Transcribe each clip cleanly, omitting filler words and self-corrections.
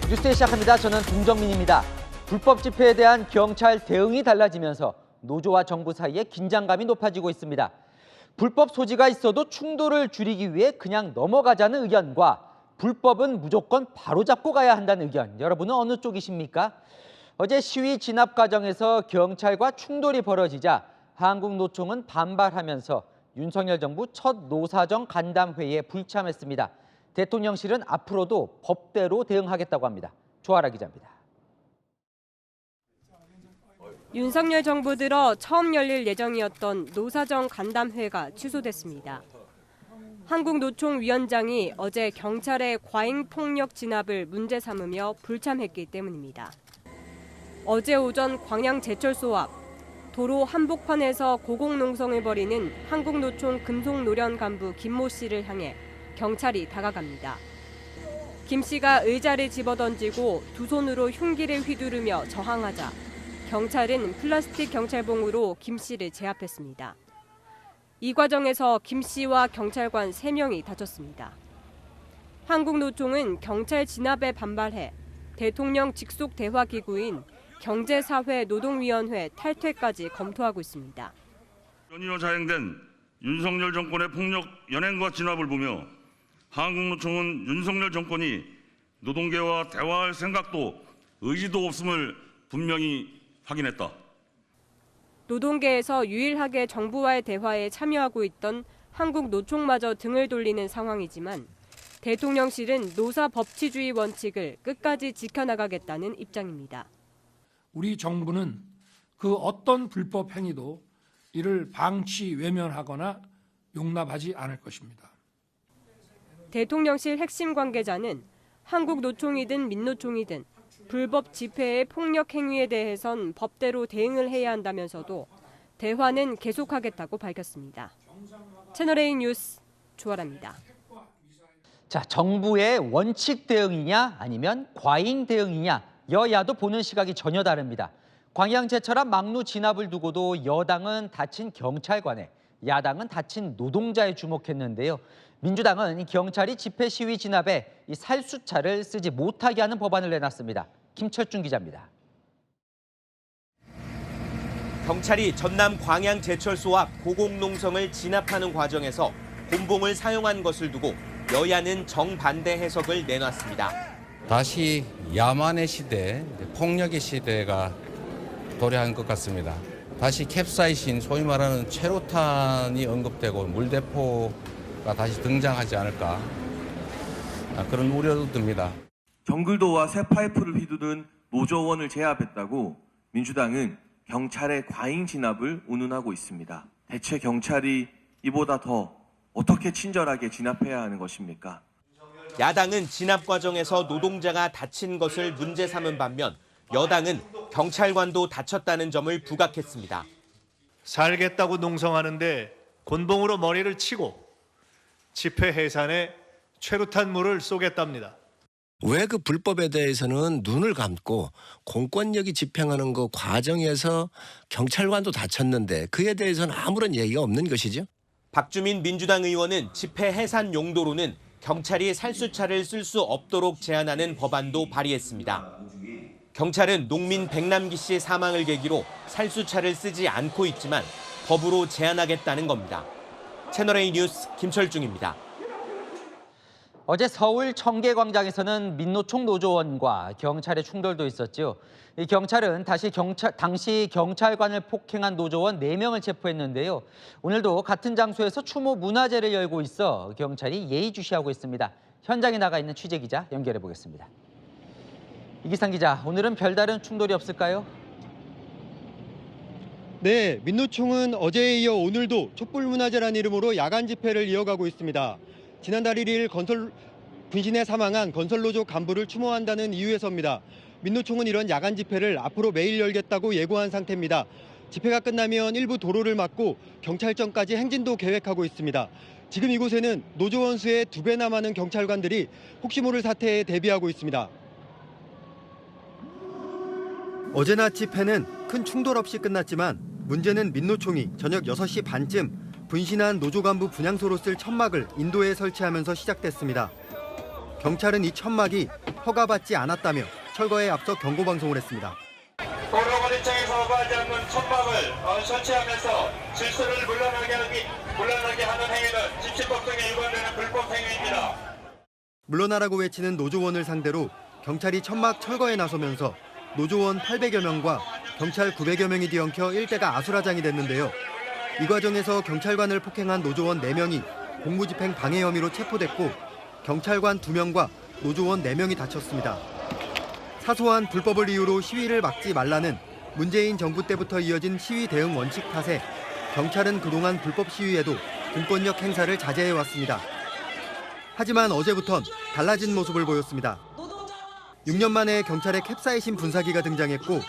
뉴스 시작합니다. 저는 김정민입니다. 불법 집회에 대한 경찰 대응이 달라지면서 노조와 정부 사이에 긴장감이 높아지고 있습니다. 불법 소지가 있어도 충돌을 줄이기 위해 그냥 넘어가자는 의견과 불법은 무조건 바로잡고 가야 한다는 의견, 여러분은 어느 쪽이십니까? 어제 시위 진압 과정에서 경찰과 충돌이 벌어지자 한국노총은 반발하면서 윤석열 정부 첫 노사정 간담회에 불참했습니다. 대통령실은 앞으로도 법대로 대응하겠다고 합니다. 조아라 기자입니다. 윤석열 정부 들어 처음 열릴 예정이었던 노사정 간담회가 취소됐습니다. 한국노총 위원장이 어제 경찰의 과잉 폭력 진압을 문제 삼으며 불참했기 때문입니다. 어제 오전 광양 제철소 앞 도로 한복판에서 고공농성을 벌이는 한국노총 금속노련 간부 김모 씨를 향해 경찰이 다가갑니다. 김 씨가 의자를 집어던지고 두 손으로 흉기를 휘두르며 저항하자 경찰은 플라스틱 경찰봉으로 김 씨를 제압했습니다. 이 과정에서 김 씨와 경찰관 3명이 다쳤습니다. 한국노총은 경찰 진압에 반발해 대통령 직속 대화기구인 경제사회노동위원회 탈퇴까지 검토하고 있습니다. 연이어 자행된 윤석열 정권의 폭력 연행과 진압을 보며 한국노총은 윤석열 정권이 노동계와 대화할 생각도 의지도 없음을 분명히 확인했다. 노동계에서 유일하게 정부와의 대화에 참여하고 있던 한국노총마저 등을 돌리는 상황이지만 대통령실은 노사 법치주의 원칙을 끝까지 지켜나가겠다는 입장입니다. 우리 정부는 그 어떤 불법 행위도 이를 방치 외면하거나 용납하지 않을 것입니다. 대통령실 핵심 관계자는 한국노총이든 민노총이든 불법 집회의 폭력 행위에 대해선 법대로 대응을 해야 한다면서도 대화는 계속하겠다고 밝혔습니다. 채널A 뉴스 조아라입니다. 자, 정부의 원칙 대응이냐 아니면 과잉 대응이냐, 여야도 보는 시각이 전혀 다릅니다. 광양 제철 앞 막루 진압을 두고도 여당은 다친 경찰관에, 야당은 다친 노동자에 주목했는데요. 민주당은 경찰이 집회 시위 진압에 이 살수차를 쓰지 못하게 하는 법안을 내놨습니다. 김철중 기자입니다. 경찰이 전남 광양 제철소 앞 고공농성을 진압하는 과정에서 곤봉을 사용한 것을 두고 여야는 정반대 해석을 내놨습니다. 다시 야만의 시대, 폭력의 시대가 도래한 것 같습니다. 다시 캡사이신, 소위 말하는 최루탄이 언급되고 물대포가 다시 등장하지 않을까, 그런 우려도 듭니다. 경글도와 새 파이프를 휘두른 노조원을 제압했다고 민주당은 경찰의 과잉 진압을 운운하고 있습니다. 대체 경찰이 이보다 더 어떻게 친절하게 진압해야 하는 것입니까? 야당은 진압 과정에서 노동자가 다친 것을 문제 삼은 반면 여당은 경찰관도 다쳤다는 점을 부각했습니다. 살겠다고 농성하는데 곤봉으로 머리를 치고 집회 해산에 최루탄물을 쏘겠답니다. 왜 그 불법에 대해서는 눈을 감고 공권력이 집행하는 그 과정에서 경찰관도 다쳤는데 그에 대해서는 아무런 얘기가 없는 것이죠? 박주민 민주당 의원은 집회 해산 용도로는 경찰이 살수차를 쓸 수 없도록 제한하는 법안도 발의했습니다. 경찰은 농민 백남기 씨 사망을 계기로 살수차를 쓰지 않고 있지만 법으로 제한하겠다는 겁니다. 채널A 뉴스 김철중입니다. 어제 서울 청계광장에서는 민노총 노조원과 경찰의 충돌도 있었죠. 이 경찰은 당시 경찰관을 폭행한 노조원 4명을 체포했는데요. 오늘도 같은 장소에서 추모 문화제를 열고 있어 경찰이 예의주시하고 있습니다. 현장에 나가 있는 취재기자 연결해 보겠습니다. 이기상 기자, 오늘은 별다른 충돌이 없을까요? 네, 민노총은 어제에 이어 오늘도 촛불문화제라는 이름으로 야간 집회를 이어가고 있습니다. 지난달 1일 분신에 사망한 건설노조 간부를 추모한다는 이유에서입니다. 민노총은 이런 야간 집회를 앞으로 매일 열겠다고 예고한 상태입니다. 집회가 끝나면 일부 도로를 막고 경찰청까지 행진도 계획하고 있습니다. 지금 이곳에는 노조원 수의 2배나 많은 경찰관들이 혹시 모를 사태에 대비하고 있습니다. 어제 낮 집회는 큰 충돌 없이 끝났지만 문제는 민노총이 저녁 6시 반쯤 분신한 노조 간부 분향소로 쓸 천막을 인도에 설치하면서 시작됐습니다. 경찰은 이 천막이 허가받지 않았다며 철거에 앞서 경고 방송을 했습니다. 도로관리청에서 허가하지 않는 천막을 설치하면서 질서를 물러나게 하는 행위는 집시법 등에 위반되는 불법 행위입니다. 물러나라고 외치는 노조원을 상대로 경찰이 천막 철거에 나서면서 노조원 800여 명과 경찰 900여 명이 뒤엉켜 일대가 아수라장이 됐는데요. 이 과정에서 경찰관을 폭행한 노조원 4명이 공무집행 방해 혐의로 체포됐고 경찰관 2명과 노조원 4명이 다쳤습니다. 사소한 불법을 이유로 시위를 막지 말라는 문재인 정부 때부터 이어진 시위 대응 원칙 탓에 경찰은 그동안 불법 시위에도 공권력 행사를 자제해왔습니다. 하지만 어제부턴 달라진 모습을 보였습니다. 6년 만에 경찰의 캡사이신 분사기가 등장했고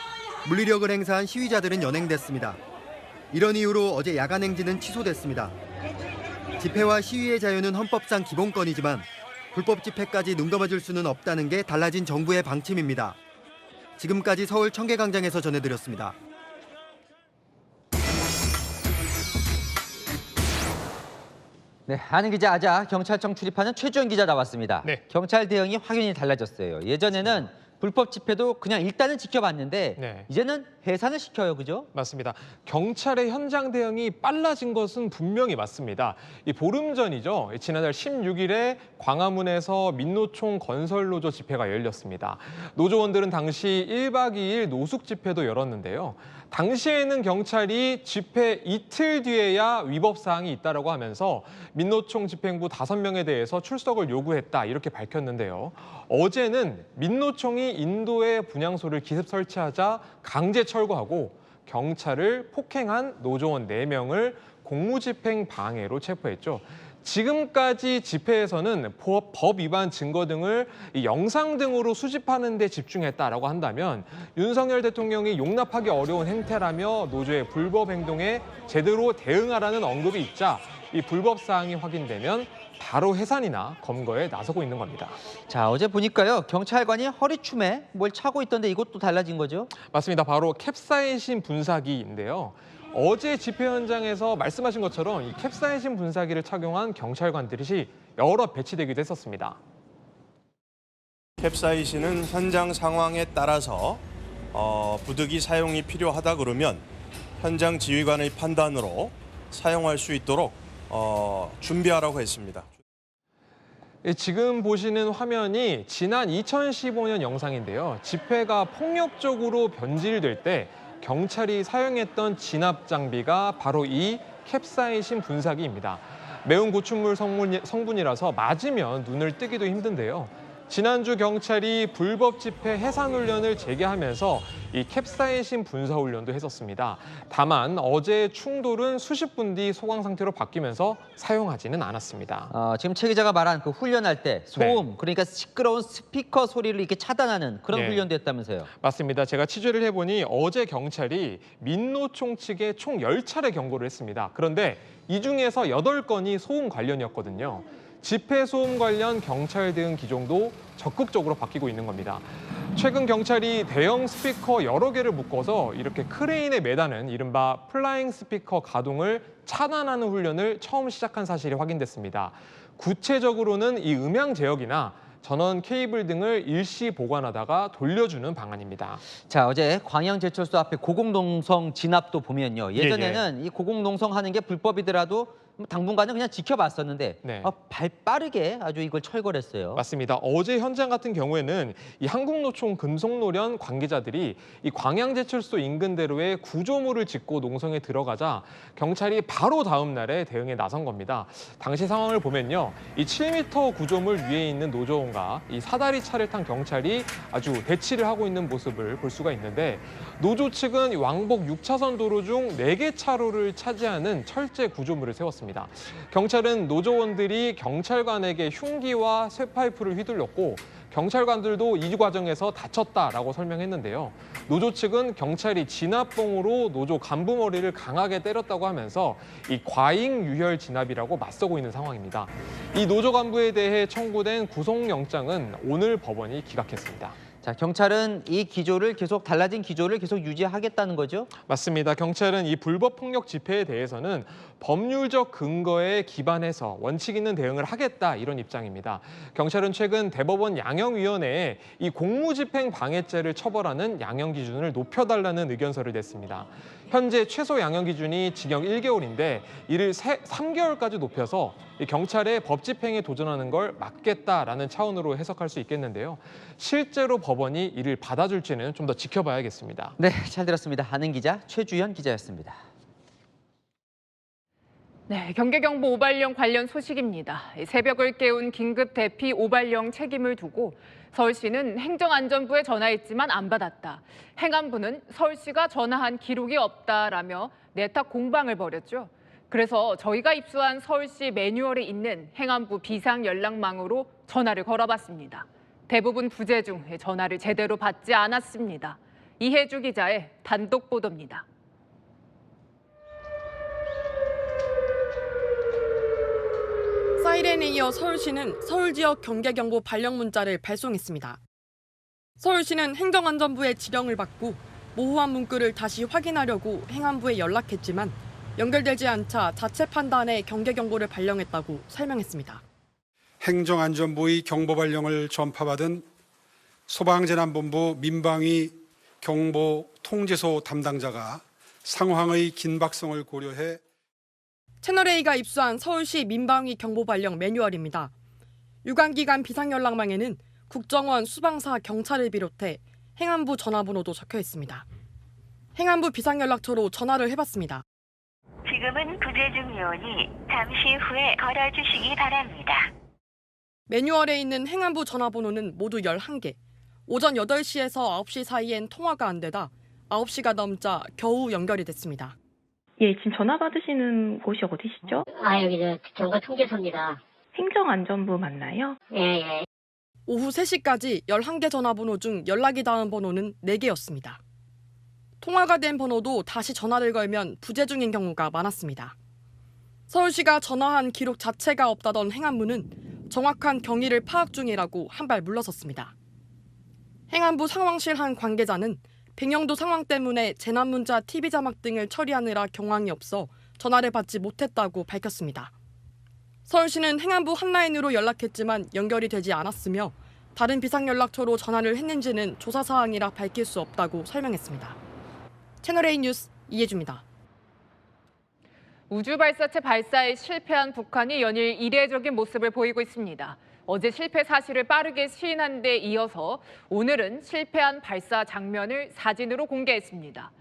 물리력을 행사한 시위자들은 연행됐습니다. 이런 이유로 어제 야간 행진은 취소됐습니다. 집회와 시위의 자유는 헌법상 기본권이지만 불법 집회까지 눈 감아줄 수는 없다는 게 달라진 정부의 방침입니다. 지금까지 서울 청계광장에서 전해드렸습니다. 네, 아는 기자 아자 경찰청 출입하는 최주영 기자 나왔습니다. 네. 경찰 대응이 확연히 달라졌어요. 예전에는 불법 집회도 그냥 일단은 지켜봤는데 네. 이제는 해산을 시켜요, 그죠? 맞습니다. 경찰의 현장 대응이 빨라진 것은 분명히 맞습니다. 이 보름 전이죠. 지난달 16일에 광화문에서 민노총 건설노조 집회가 열렸습니다. 노조원들은 당시 1박 2일 노숙 집회도 열었는데요. 당시에는 경찰이 집회 이틀 뒤에야 위법 사항이 있다라고 하면서 민노총 집행부 5명에 대해서 출석을 요구했다 이렇게 밝혔는데요. 어제는 민노총이 인도에 분향소를 기습 설치하자 강제 철거하고 경찰을 폭행한 노조원 4명을 공무집행 방해로 체포했죠. 지금까지 집회에서는 법 위반 증거 등을 영상 등으로 수집하는 데 집중했다라고 한다면 윤석열 대통령이 용납하기 어려운 행태라며 노조의 불법 행동에 제대로 대응하라는 언급이 있자 이 불법 사항이 확인되면 바로 해산이나 검거에 나서고 있는 겁니다. 자, 어제 보니까요. 경찰관이 허리춤에 뭘 차고 있던데 이것도 달라진 거죠? 맞습니다. 바로 캡사이신 분사기인데요. 어제 집회 현장에서 말씀하신 것처럼 이 캡사이신 분사기를 착용한 경찰관들이 여러 배치되기도 했었습니다. 캡사이신은 현장 상황에 따라서 부득이 사용이 필요하다 그러면 현장 지휘관의 판단으로 사용할 수 있도록 준비하라고 했습니다. 지금 보시는 화면이 지난 2015년 영상인데요. 집회가 폭력적으로 변질될 때 경찰이 사용했던 진압 장비가 바로 이 캡사이신 분사기입니다. 매운 고추물 성분이라서 맞으면 눈을 뜨기도 힘든데요. 지난주 경찰이 불법 집회 해산 훈련을 재개하면서 이 캡사이신 분사 훈련도 했었습니다. 다만 어제 충돌은 수십 분 뒤 소강 상태로 바뀌면서 사용하지는 않았습니다. 지금 최 기자가 말한 그 훈련할 때 소음, 그러니까 시끄러운 스피커 소리를 이렇게 차단하는 그런 훈련도 했다면서요? 맞습니다. 제가 취재를 해보니 어제 경찰이 민노총 측에 총 10차례 경고를 했습니다. 그런데 이 중에서 8건이 소음 관련이었거든요. 집회 소음 관련 경찰 대응 기종도 적극적으로 바뀌고 있는 겁니다. 최근 경찰이 대형 스피커 여러 개를 묶어서 이렇게 크레인에 매다는 이른바 플라잉 스피커 가동을 차단하는 훈련을 처음 시작한 사실이 확인됐습니다. 구체적으로는 이 음향 제역이나 전원 케이블 등을 일시 보관하다가 돌려주는 방안입니다. 자, 어제 광양제철소 앞에 고공농성 진압도 보면요. 예전에는 이 고공농성 하는 게 불법이더라도 당분간은 그냥 지켜봤었는데 발 빠르게 아주 이걸 철거를 했어요. 맞습니다. 어제 현장 같은 경우에는 이 한국노총 금속노련 관계자들이 이 광양제철소 인근대로에 구조물을 짓고 농성에 들어가자 경찰이 바로 다음 날에 대응에 나선 겁니다. 당시 상황을 보면요. 이 7m 구조물 위에 있는 노조원과 이 사다리 차를 탄 경찰이 아주 대치를 하고 있는 모습을 볼 수가 있는데 노조 측은 왕복 6차선 도로 중 4개 차로를 차지하는 철제 구조물을 세웠습니다. 경찰은 노조원들이 경찰관에게 흉기와 쇠파이프를 휘둘렀고 경찰관들도 이 과정에서 다쳤다라고 설명했는데요. 노조 측은 경찰이 진압봉으로 노조 간부 머리를 강하게 때렸다고 하면서 이 과잉 유혈 진압이라고 맞서고 있는 상황입니다. 이 노조 간부에 대해 청구된 구속영장은 오늘 법원이 기각했습니다. 자, 경찰은 이 기조를 달라진 기조를 계속 유지하겠다는 거죠? 맞습니다. 경찰은 이 불법 폭력 집회에 대해서는 법률적 근거에 기반해서 원칙 있는 대응을 하겠다 이런 입장입니다. 경찰은 최근 대법원 양형위원회에 이 공무집행 방해죄를 처벌하는 양형 기준을 높여달라는 의견서를 냈습니다. 현재 최소 양형 기준이 징역 1개월인데 이를 3개월까지 높여서 이 경찰의 법 집행에 도전하는 걸 막겠다라는 차원으로 해석할 수 있겠는데요. 실제로 법원이 이를 받아줄지는 좀 더 지켜봐야겠습니다. 네, 잘 들었습니다. 아는 기자 최주현 기자였습니다. 네, 경계경보 오발령 관련 소식입니다. 새벽을 깨운 긴급 대피 오발령 책임을 두고 서울시는 행정안전부에 전화했지만 안 받았다. 행안부는 서울시가 전화한 기록이 없다라며 내탁 공방을 벌였죠. 그래서 저희가 입수한 서울시 매뉴얼에 있는 행안부 비상연락망으로 전화를 걸어봤습니다. 대부분 부재 중 전화를 제대로 받지 않았습니다. 이혜주 기자의 단독 보도입니다. 사이렌에 이어 서울시는 서울 지역 경계경보 발령 문자를 발송했습니다. 서울시는 행정안전부의 지령을 받고 모호한 문구를 다시 확인하려고 행안부에 연락했지만 연결되지 않자 자체 판단에 경계경보를 발령했다고 설명했습니다. 행정안전부의 경보 발령을 전파받은 소방재난본부 민방위 경보 통제소 담당자가 상황의 긴박성을 고려해 채널A가 입수한 서울시 민방위 경보 발령 매뉴얼입니다. 유관기관 비상연락망에는 국정원, 수방사, 경찰을 비롯해 행안부 전화번호도 적혀 있습니다. 행안부 비상연락처로 전화를 해봤습니다. 지금은 부재 중이오니 잠시 후에 걸어주시기 바랍니다. 매뉴얼에 있는 행안부 전화번호는 모두 11개. 오전 8시에서 9시 사이엔 통화가 안 되다 9시가 넘자 겨우 연결이 됐습니다. 예, 지금 전화 받으시는 곳이 어디시죠? 여기 정보통제소입니다. 행정안전부 맞나요? 예. 오후 3시까지 11개 전화번호 중 연락이 닿은 번호는 4개였습니다. 통화가 된 번호도 다시 전화를 걸면 부재 중인 경우가 많았습니다. 서울시가 전화한 기록 자체가 없다던 행안부는 정확한 경위를 파악 중이라고 한 발 물러섰습니다. 행안부 상황실 한 관계자는 백령도 상황 때문에 재난문자 TV 자막 등을 처리하느라 경황이 없어 전화를 받지 못했다고 밝혔습니다. 서울시는 행안부 핫라인으로 연락했지만 연결이 되지 않았으며 다른 비상연락처로 전화를 했는지는 조사 사항이라 밝힐 수 없다고 설명했습니다. 채널A 뉴스 이혜주입니다. 우주발사체 발사에 실패한 북한이 연일 이례적인 모습을 보이고 있습니다. 어제 실패 사실을 빠르게 시인한 데 이어서 오늘은 실패한 발사 장면을 사진으로 공개했습니다.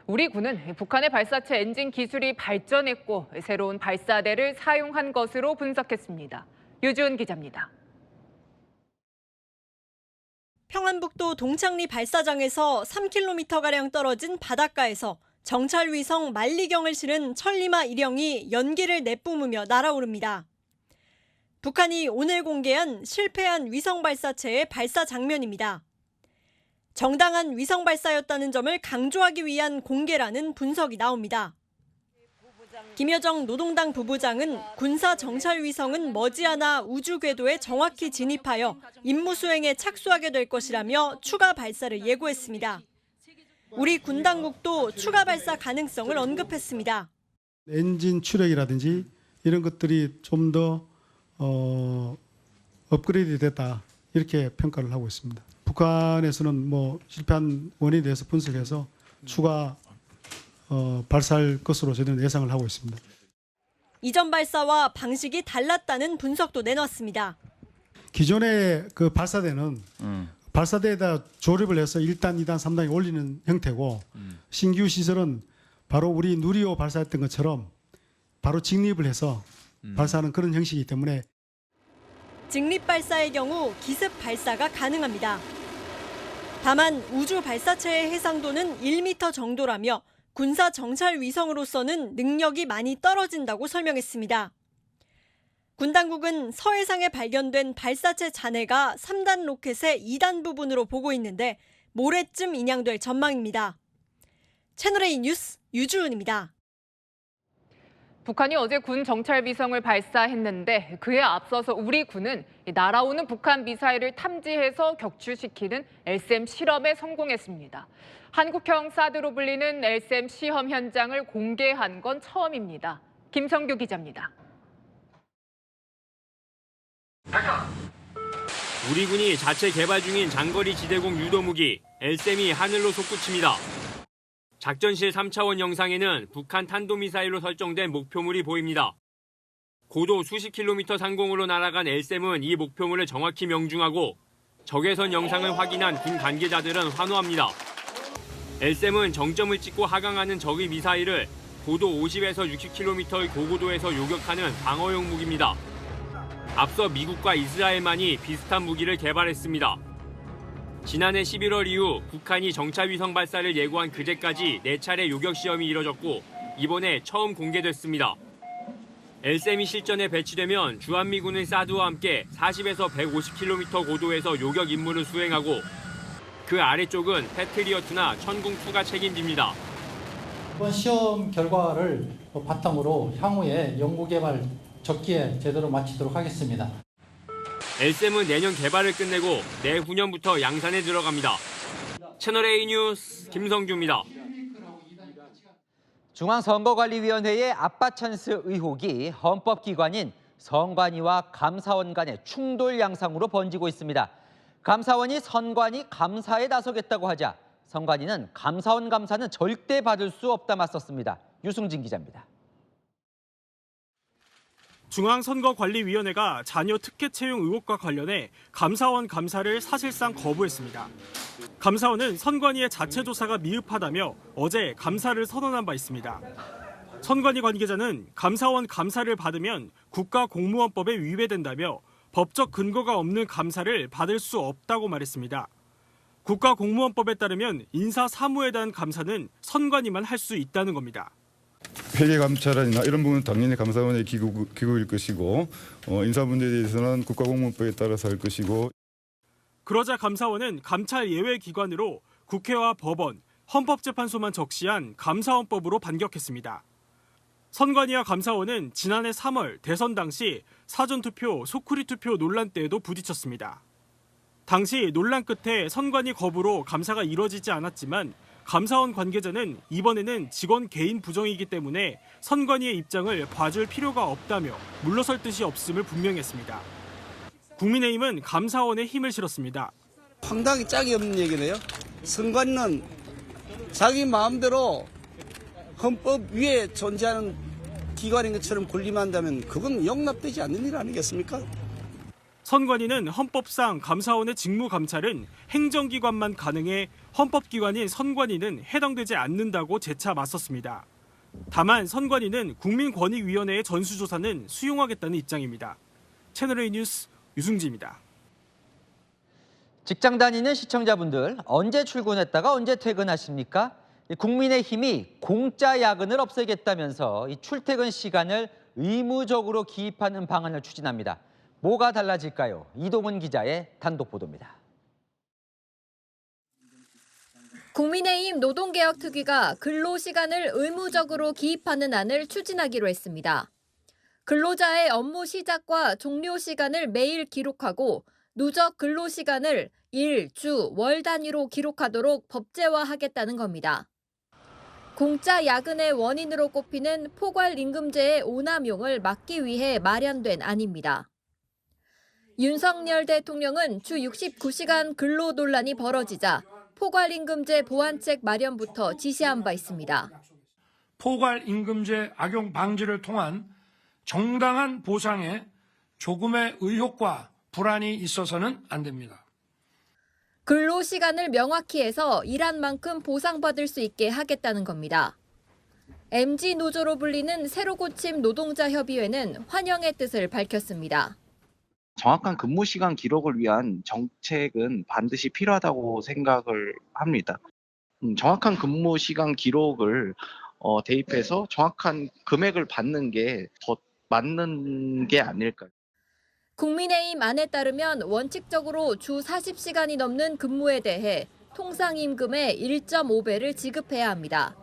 우리 군은 북한의 발사체 엔진 기술이 발전했고 새로운 발사대를 사용한 것으로 분석했습니다. 유지은 기자입니다. 평안북도 동창리 발사장에서 3km가량 떨어진 바닷가에서 정찰위성 만리경을 실은 천리마 1형이 연기를 내뿜으며 날아오릅니다. 북한이 오늘 공개한 실패한 위성 발사체의 발사 장면입니다. 정당한 위성 발사였다는 점을 강조하기 위한 공개라는 분석이 나옵니다. 김여정 노동당 부부장은 군사 정찰 위성은 머지않아 우주 궤도에 정확히 진입하여 임무 수행에 착수하게 될 것이라며 추가 발사를 예고했습니다. 우리 군 당국도 추가 발사 가능성을 언급했습니다. 엔진 추력이라든지 이런 것들이 좀 더 업그레이드 됐다 이렇게 평가를 하고 있습니다. 북한에서는 실패한 원인에 대해서 분석해서 추가 발사할 것으로 저희는 예상을 하고 있습니다. 이전 발사와 방식이 달랐다는 분석도 내놨습니다. 기존의 그 발사대는 발사대에다 조립을 해서 1단, 2단, 3단이 올리는 형태고 신규 시설은 바로 우리 누리호 발사했던 것처럼 바로 직립을 해서 발사하는 그런 형식이기 때문에 직립 발사의 경우 기습 발사가 가능합니다. 다만 우주 발사체의 해상도는 1m 정도라며 군사 정찰 위성으로서는 능력이 많이 떨어진다고 설명했습니다. 군 당국은 서해상에 발견된 발사체 잔해가 3단 로켓의 2단 부분으로 보고 있는데 모레쯤 인양될 전망입니다. 채널A 뉴스 유주은입니다. 북한이 어제 군 정찰 위성을 발사했는데 그에 앞서서 우리 군은 날아오는 북한 미사일을 탐지해서 격추시키는 LSAM 실험에 성공했습니다. 한국형 사드로 불리는 LSAM 시험 현장을 공개한 건 처음입니다. 김성규 기자입니다. 우리 군이 자체 개발 중인 장거리 지대공 유도무기 LSAM이 하늘로 솟구칩니다. 작전실 3차원 영상에는 북한 탄도미사일로 설정된 목표물이 보입니다. 고도 수십 킬로미터 상공으로 날아간 LSAM은 이 목표물을 정확히 명중하고 적외선 영상을 확인한 군 관계자들은 환호합니다. LSAM은 정점을 찍고 하강하는 적의 미사일을 고도 50에서 60km의 고고도에서 요격하는 방어용 무기입니다. 앞서 미국과 이스라엘만이 비슷한 무기를 개발했습니다. 지난해 11월 이후 북한이 정찰위성 발사를 예고한 그제까지 4차례 요격 시험이 이뤄졌고 이번에 처음 공개됐습니다. LSAM이 실전에 배치되면 주한미군의 사드와 함께 40에서 150km 고도에서 요격 임무를 수행하고 그 아래쪽은 패트리어트나 천궁2가 책임집니다. 이번 시험 결과를 바탕으로 향후에 연구개발 적기에 제대로 마치도록 하겠습니다. LSAM은 내년 개발을 끝내고 내후년부터 양산에 들어갑니다. 채널A 뉴스 김성규입니다. 중앙선거관리위원회의 아빠 찬스 의혹이 헌법기관인 선관위와 감사원 간의 충돌 양상으로 번지고 있습니다. 감사원이 선관위 감사에 나서겠다고 하자 선관위는 감사원 감사는 절대 받을 수 없다 맞섰습니다. 유승진 기자입니다. 중앙선거관리위원회가 자녀 특혜 채용 의혹과 관련해 감사원 감사를 사실상 거부했습니다. 감사원은 선관위의 자체 조사가 미흡하다며 어제 감사를 선언한 바 있습니다. 선관위 관계자는 감사원 감사를 받으면 국가공무원법에 위배된다며 법적 근거가 없는 감사를 받을 수 없다고 말했습니다. 국가공무원법에 따르면 인사사무에 대한 감사는 선관위만 할 수 있다는 겁니다. 회계감찰이나 이런 부분은 당연히 감사원의 기구일 것이고 인사 문제에 대해서는 국가공무원법에 따라서 할 것이고. 그러자 감사원은 감찰 예외 기관으로 국회와 법원, 헌법재판소만 적시한 감사원법으로 반격했습니다. 선관위와 감사원은 지난해 3월 대선 당시 사전투표, 소쿠리 투표 논란 때에도 부딪혔습니다. 당시 논란 끝에 선관위 거부로 감사가 이뤄지지 않았지만 감사원 관계자는 이번에는 직원 개인 부정이기 때문에 선관위의 입장을 봐줄 필요가 없다며 물러설 뜻이 없음을 분명히 했습니다. 국민의힘은 감사원에 힘을 실었습니다. 상당히 짝이 없는 얘기네요. 선관위는 자기 마음대로 헌법 위에 존재하는 기관인 것처럼 군림한다면 그건 용납되지 않는 일 아니겠습니까? 선관위는 헌법상 감사원의 직무 감찰은 행정기관만 가능해 헌법기관인 선관위는 해당되지 않는다고 재차 맞섰습니다. 다만 선관위는 국민권익위원회의 전수조사는 수용하겠다는 입장입니다. 채널A 뉴스 유승지입니다. 직장 다니는 시청자분들 언제 출근했다가 언제 퇴근하십니까? 국민의힘이 공짜 야근을 없애겠다면서 이 출퇴근 시간을 의무적으로 기입하는 방안을 추진합니다. 뭐가 달라질까요? 이동훈 기자의 단독 보도입니다. 국민의힘 노동개혁특위가 근로시간을 의무적으로 기입하는 안을 추진하기로 했습니다. 근로자의 업무 시작과 종료 시간을 매일 기록하고 누적 근로시간을 일, 주, 월 단위로 기록하도록 법제화하겠다는 겁니다. 공짜 야근의 원인으로 꼽히는 포괄임금제의 오남용을 막기 위해 마련된 안입니다. 윤석열 대통령은 주 69시간 근로 논란이 벌어지자 포괄임금제 보완책 마련부터 지시한 바 있습니다. 포괄임금제 악용 방지를 통한 정당한 보상에 조금의 의혹과 불안이 있어서는 안 됩니다. 근로시간을 명확히 해서 일한 만큼 보상받을 수 있게 하겠다는 겁니다. MG노조로 불리는 새로 고침 노동자협의회는 환영의 뜻을 밝혔습니다. 정확한 근무 시간 기록을 위한 정책은 반드시 필요하다고 생각을 합니다. 정확한 근무 시간 기록을 대입해서 정확한 금액을 받는 게 더 맞는 게 아닐까요? 국민의힘 안에 따르면 원칙적으로 주 40시간이 넘는 근무에 대해 통상임금의 1.5배를 지급해야 합니다.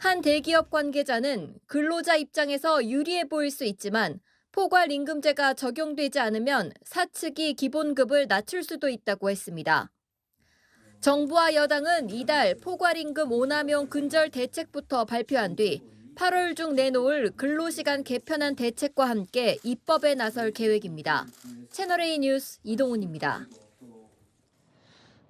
한 대기업 관계자는 근로자 입장에서 유리해 보일 수 있지만 포괄임금제가 적용되지 않으면 사측이 기본급을 낮출 수도 있다고 했습니다. 정부와 여당은 이달 포괄임금 오남용 근절 대책부터 발표한 뒤 8월 중 내놓을 근로시간 개편안 대책과 함께 입법에 나설 계획입니다. 채널A 뉴스 이동훈입니다.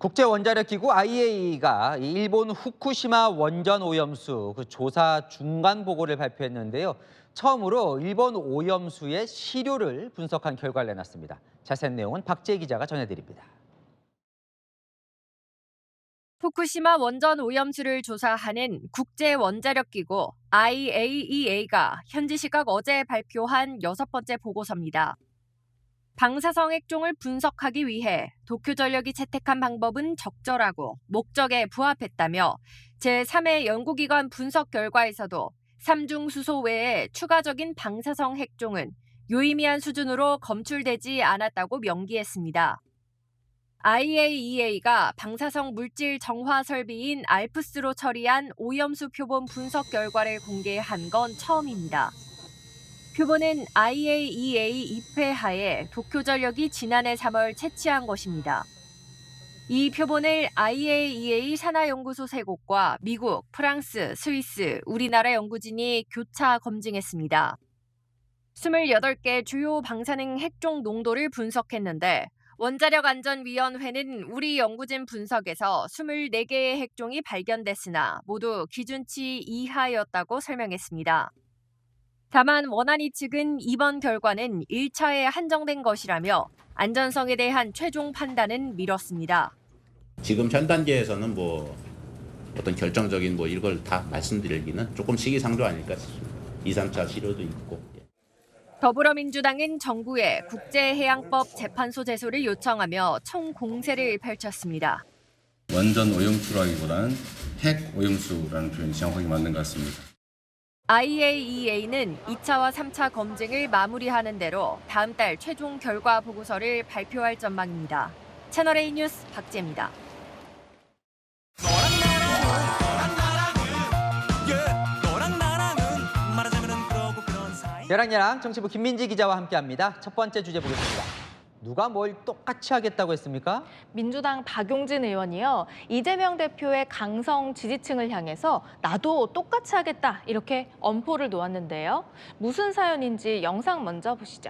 국제원자력기구 IAEA가 일본 후쿠시마 원전 오염수 조사 중간 보고를 발표했는데요. 처음으로 일본 오염수의 시료를 분석한 결과를 내놨습니다. 자세한 내용은 박지혜 기자가 전해드립니다. 후쿠시마 원전 오염수를 조사하는 국제원자력기구 IAEA가 현지 시각 어제 발표한 6번째 보고서입니다. 방사성 핵종을 분석하기 위해 도쿄전력이 채택한 방법은 적절하고 목적에 부합했다며 제3의 연구기관 분석 결과에서도 삼중수소 외에 추가적인 방사성 핵종은 유의미한 수준으로 검출되지 않았다고 명기했습니다. IAEA가 방사성 물질 정화 설비인 알프스로 처리한 오염수 표본 분석 결과를 공개한 건 처음입니다. 표본은 IAEA 입회하에 도쿄전력이 지난해 3월 채취한 것입니다. 이 표본을 IAEA 산하연구소 3곳과 미국, 프랑스, 스위스, 우리나라 연구진이 교차 검증했습니다. 28개 주요 방사능 핵종 농도를 분석했는데 원자력안전위원회는 우리 연구진 분석에서 24개의 핵종이 발견됐으나 모두 기준치 이하였다고 설명했습니다. 다만 원안위 측은 이번 결과는 1차에 한정된 것이라며 안전성에 대한 최종 판단은 미뤘습니다. 지금 현 단계에서는 어떤 결정적인 이걸 다 말씀드리기는 조금 시기상조 아닐까 싶습니다. 2, 3차 시료도 있고. 더불어민주당은 정부에 국제해양법 재판소 제소를 요청하며 총공세를 펼쳤습니다. 완전 오염수라기보다는 핵 오염수라는 표현이 정확하게 맞는 것 같습니다. IAEA는 2차와 3차 검증을 마무리하는 대로 다음 달 최종 결과 보고서를 발표할 전망입니다. 채널A 뉴스 박지혜입니다. 야랑야랑 정치부 김민지 기자와 함께합니다. 첫 번째 주제 보겠습니다. 누가 뭘 똑같이 하겠다고 했습니까? 민주당 박용진 의원이요. 이재명 대표의 강성 지지층을 향해서 나도 똑같이 하겠다 이렇게 엄포를 놓았는데요. 무슨 사연인지 영상 먼저 보시죠.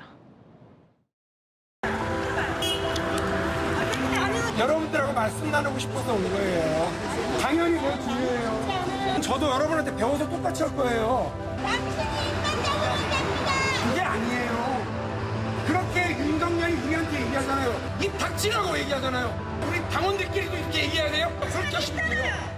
여러분들하고 말씀 나누고 싶어서 온 거예요. 당연히 그거 중요해요. 저도 여러분한테 배워서 똑같이 할 거예요. 그게 아니에요. 그렇게 윤석열이 우리한테 얘기하잖아요. 입 닥치라고 얘기하잖아요. 우리 당원들끼리도 이렇게 얘기해야 돼요? 그렇게 하시면 돼요.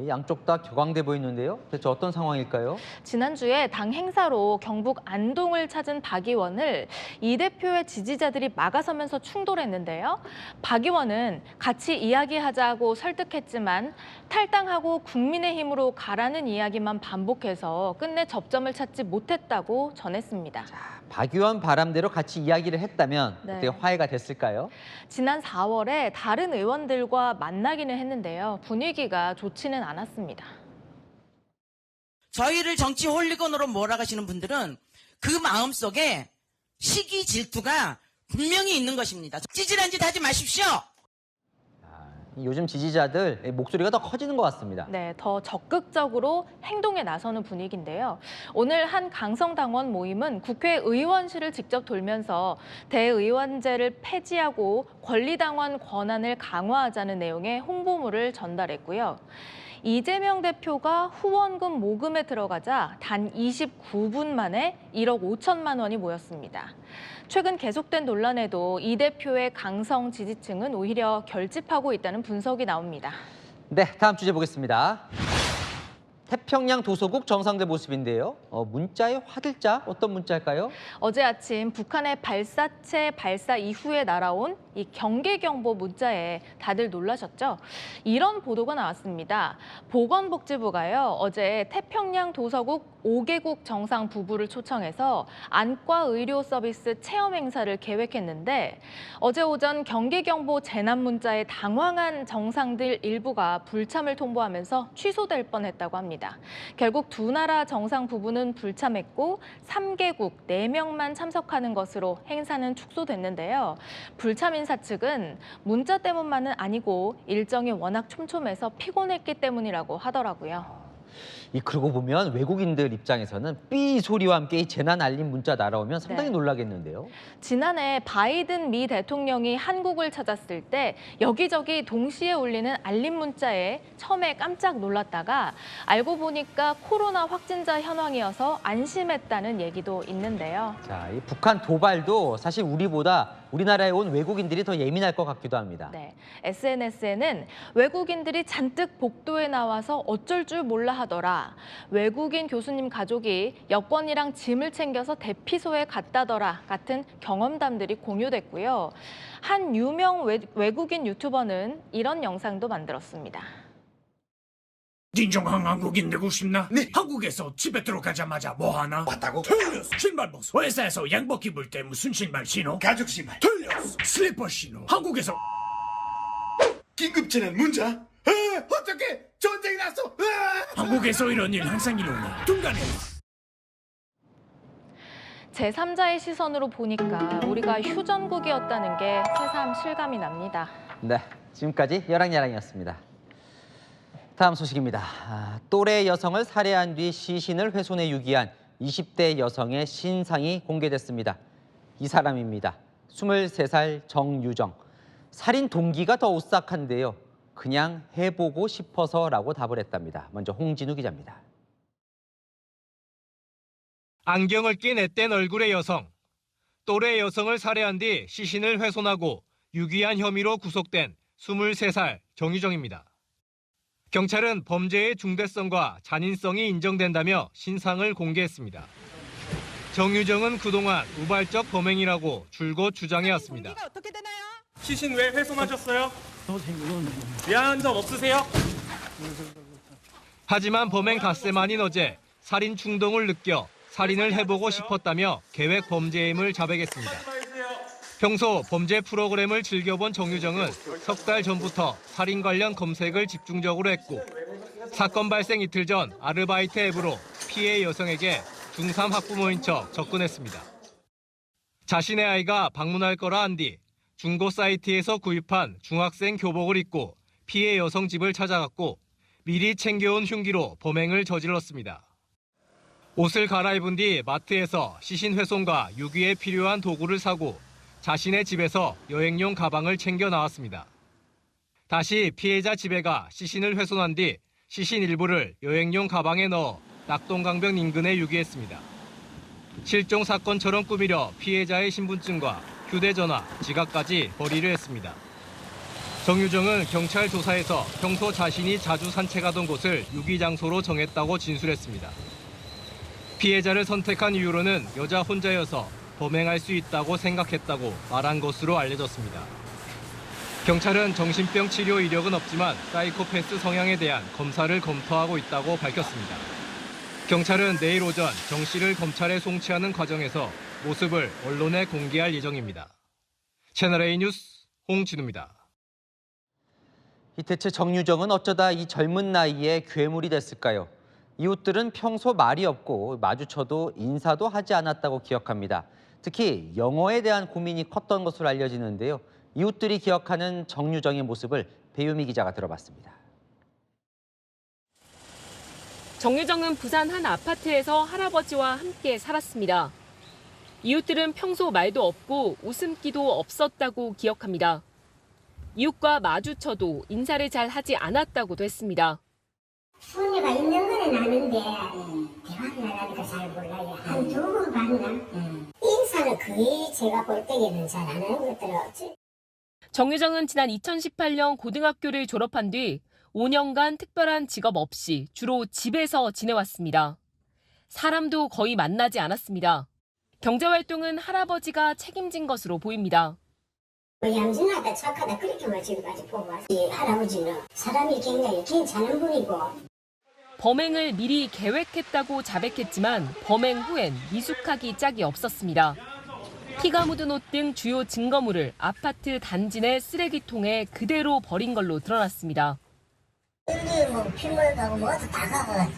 양쪽 다 격앙돼 보이는데요. 대체 어떤 상황일까요? 지난주에 당 행사로 경북 안동을 찾은 박 의원을 이 대표의 지지자들이 막아서면서 충돌했는데요. 박 의원은 같이 이야기하자고 설득했지만 탈당하고 국민의힘으로 가라는 이야기만 반복해서 끝내 접점을 찾지 못했다고 전했습니다. 박 의원 바람대로 같이 이야기를 했다면 네. 어떻게 화해가 됐을까요? 지난 4월에 다른 의원들과 만나기는 했는데요. 분위기가 좋지는 않았습니다. 저희를 정치 홀리건으로 몰아가시는 분들은 그 마음속에 시기 질투가 분명히 있는 것입니다. 찌질한 짓 하지 마십시오. 요즘 지지자들 목소리가 더 커지는 것 같습니다. 네, 더 적극적으로 행동에 나서는 분위기인데요. 오늘 한 강성당원 모임은 국회의원실을 직접 돌면서 대의원제를 폐지하고 권리당원 권한을 강화하자는 내용의 홍보물을 전달했고요. 이재명 대표가 후원금 모금에 들어가자 단 29분 만에 1억 5천만 원이 모였습니다. 최근 계속된 논란에도 이 대표의 강성 지지층은 오히려 결집하고 있다는 분석이 나옵니다. 네, 다음 주제 보겠습니다. 태평양 도서국 정상대 모습인데요. 문자의 화들자 어떤 문자일까요? 어제 아침 북한의 발사체 발사 이후에 날아온 이 경계경보 문자에 다들 놀라셨죠? 이런 보도가 나왔습니다. 보건복지부가요, 어제 태평양 도서국 5개국 정상 부부를 초청해서 안과 의료 서비스 체험 행사를 계획했는데 어제 오전 경계경보 재난 문자에 당황한 정상들 일부가 불참을 통보하면서 취소될 뻔했다고 합니다. 결국 두 나라 정상 부부는 불참했고 3개국 4명만 참석하는 것으로 행사는 축소됐는데요. 불참 인사 측은 문자 때문만은 아니고 일정이 워낙 촘촘해서 피곤했기 때문이라고 하더라고요. 그러고 보면 외국인들 입장에서는 삐 소리와 함께 이 재난 알림 문자 날아오면 상당히 놀라겠는데요. 지난해 바이든 미 대통령이 한국을 찾았을 때 여기저기 동시에 울리는 알림 문자에 처음에 깜짝 놀랐다가 알고 보니까 코로나 확진자 현황이어서 안심했다는 얘기도 있는데요. 자, 이 북한 도발도 사실 우리나라에 온 외국인들이 더 예민할 것 같기도 합니다. 네, SNS에는 외국인들이 잔뜩 복도에 나와서 어쩔 줄 몰라 하더라. 외국인 교수님 가족이 여권이랑 짐을 챙겨서 대피소에 갔다더라 같은 경험담들이 공유됐고요. 한 유명 외국인 유튜버는 이런 영상도 만들었습니다. 진정한 한국인 되고 싶나? 네. 한국에서 집에 들어가자마자 뭐 하나? 왔다고? 틀렸어. 신발 벗어. 회사에서 양복 입을 때 무슨 신발 신어? 가죽 신발. 틀렸어. 슬리퍼 신어. 한국에서 긴급 재난 문자? 어떻게 전쟁이 났어? 한국에서 이런 일 항상 일어나. 중간에 제3자의 시선으로 보니까 우리가 휴전국이었다는 게 새삼 실감이 납니다. 네, 지금까지 여랑야랑이었습니다. 다음 소식입니다. 또래 여성을 살해한 뒤 시신을 훼손해 유기한 20대 여성의 신상이 공개됐습니다. 이 사람입니다. 23살 정유정. 살인 동기가 더 오싹한데요. 그냥 해보고 싶어서라고 답을 했답니다. 먼저 홍진우 기자입니다. 안경을 낀 앳된 얼굴의 여성. 또래 여성을 살해한 뒤 시신을 훼손하고 유기한 혐의로 구속된 23살 정유정입니다. 경찰은 범죄의 중대성과 잔인성이 인정된다며 신상을 공개했습니다. 정유정은 그동안 우발적 범행이라고 줄곧 주장해왔습니다. 시신 왜 훼손하셨어요? 미안한 점 없으세요? 하지만 범행 닷새 만인 어제 살인 충동을 느껴 살인을 해보고 싶었다며 계획 범죄임을 자백했습니다. 평소 범죄 프로그램을 즐겨본 정유정은 석 달 전부터 살인 관련 검색을 집중적으로 했고 사건 발생 이틀 전 아르바이트 앱으로 피해 여성에게 중3 학부모인 척 접근했습니다. 자신의 아이가 방문할 거라 한 뒤 중고 사이트에서 구입한 중학생 교복을 입고 피해 여성 집을 찾아갔고 미리 챙겨온 흉기로 범행을 저질렀습니다. 옷을 갈아입은 뒤 마트에서 시신 훼손과 유기에 필요한 도구를 사고 자신의 집에서 여행용 가방을 챙겨 나왔습니다. 다시 피해자 집에 가 시신을 훼손한 뒤 시신 일부를 여행용 가방에 넣어 낙동강변 인근에 유기했습니다. 실종 사건처럼 꾸미려 피해자의 신분증과 휴대전화, 지갑까지 버리려 했습니다. 정유정은 경찰 조사에서 평소 자신이 자주 산책하던 곳을 유기장소로 정했다고 진술했습니다. 피해자를 선택한 이유로는 여자 혼자여서 범행할 수 있다고 생각했다고 말한 것으로 알려졌습니다. 경찰은 정신병 치료 이력은 없지만 사이코패스 성향에 대한 검사를 검토하고 있다고 밝혔습니다. 경찰은 내일 오전 정 씨를 검찰에 송치하는 과정에서 모습을 언론에 공개할 예정입니다. 채널A 뉴스 홍진우입니다. 대체 정유정은 어쩌다 이 젊은 나이에 괴물이 됐을까요? 이웃들은 평소 말이 없고 마주쳐도 인사도 하지 않았다고 기억합니다. 특히 영어에 대한 고민이 컸던 것으로 알려지는데요. 이웃들이 기억하는 정유정의 모습을 배유미 기자가 들어봤습니다. 정유정은 부산 한 아파트에서 할아버지와 함께 살았습니다. 이웃들은 평소 말도 없고 웃음기도 없었다고 기억합니다. 이웃과 마주쳐도 인사를 잘 하지 않았다고도 했습니다. 손녀가 있는 거는 아는데 대화를 하니까 잘 몰라요. 한 2번 봤나? 인사는 거의 제가 볼 때에는 잘 안 하는 것 같더라고요. 정유정은 지난 2018년 고등학교를 졸업한 뒤 5년간 특별한 직업 없이 주로 집에서 지내왔습니다. 사람도 거의 만나지 않았습니다. 경제활동은 할아버지가 책임진 것으로 보입니다. 양심하다 착하다 그렇게만 지금까지 보고 왔어요. 이 할아버지는 사람이 굉장히 괜찮은 분이고. 범행을 미리 계획했다고 자백했지만 범행 후엔 미숙하기 짝이 없었습니다. 피가 묻은 옷 등 주요 증거물을 아파트 단지 내 쓰레기통에 그대로 버린 걸로 드러났습니다. 여기 뭐 핏물가고 뭐도 다 가고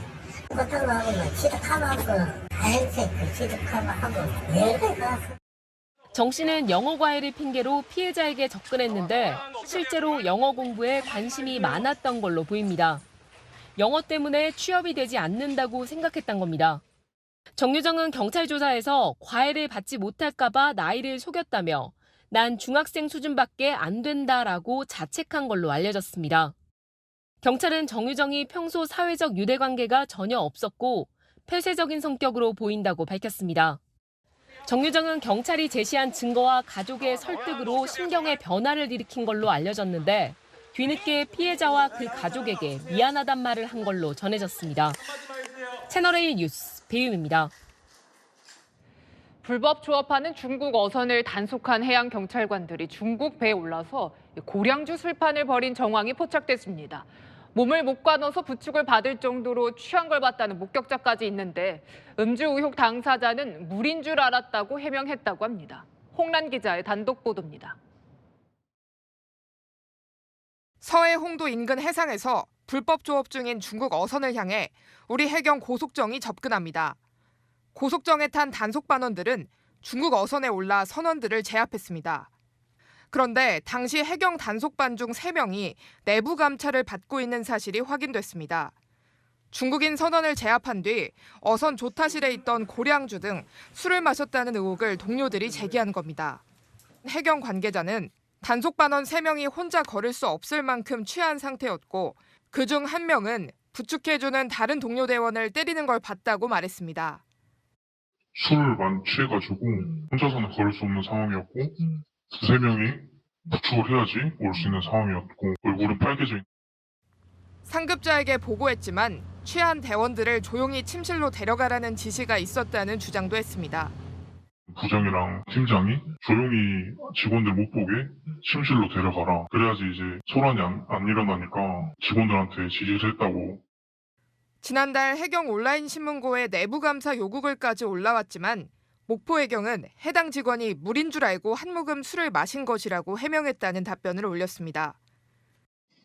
고통하고 뭐 취득하고 하얀색 취득하고 여러 가지 가서. 정 씨는 영어 과외를 핑계로 피해자에게 접근했는데 실제로 영어 공부에 관심이 많았던 걸로 보입니다. 영어 때문에 취업이 되지 않는다고 생각했던 겁니다. 정유정은 경찰 조사에서 과외를 받지 못할까 봐 나이를 속였다며 난 중학생 수준밖에 안 된다라고 자책한 걸로 알려졌습니다. 경찰은 정유정이 평소 사회적 유대관계가 전혀 없었고 폐쇄적인 성격으로 보인다고 밝혔습니다. 정유정은 경찰이 제시한 증거와 가족의 설득으로 심경의 변화를 일으킨 걸로 알려졌는데 뒤늦게 피해자와 그 가족에게 미안하단 말을 한 걸로 전해졌습니다. 채널A 뉴스 배유미입니다. 불법 조업하는 중국 어선을 단속한 해양 경찰관들이 중국 배에 올라서 고량주 술판을 벌인 정황이 포착됐습니다. 몸을 못 가눠서 부축을 받을 정도로 취한 걸 봤다는 목격자까지 있는데 음주 의혹 당사자는 물인 줄 알았다고 해명했다고 합니다. 홍란 기자의 단독 보도입니다. 서해 홍도 인근 해상에서 불법 조업 중인 중국 어선을 향해 우리 해경 고속정이 접근합니다. 고속정에 탄 단속반원들은 중국 어선에 올라 선원들을 제압했습니다. 그런데 당시 해경 단속반 중 3명이 내부 감찰을 받고 있는 사실이 확인됐습니다. 중국인 선원을 제압한 뒤 어선 조타실에 있던 고량주 등 술을 마셨다는 의혹을 동료들이 제기한 겁니다. 해경 관계자는 단속반원 3명이 혼자 걸을 수 없을 만큼 취한 상태였고 그중 1명은 부축해주는 다른 동료 대원을 때리는 걸 봤다고 말했습니다. 술을 많이 취해가지고 혼자서는 걸을 수 없는 상황이었고 3명이 부축을 해야지 올 수 있는 상황이었고 얼굴은 빨개져 있는. 상급자에게 보고했지만 취한 대원들을 조용히 침실로 데려가라는 지시가 있었다는 주장도 했습니다. 부장이랑 팀장이 조용히 직원들 못 보게 침실로 데려가라. 그래야지 이제 소란이 안 일어나니까 직원들한테 지시를 했다고. 지난달 해경 온라인 신문고에 내부 감사 요구글까지 올라왔지만 목포해경은 해당 직원이 물인 줄 알고 한 모금 술을 마신 것이라고 해명했다는 답변을 올렸습니다.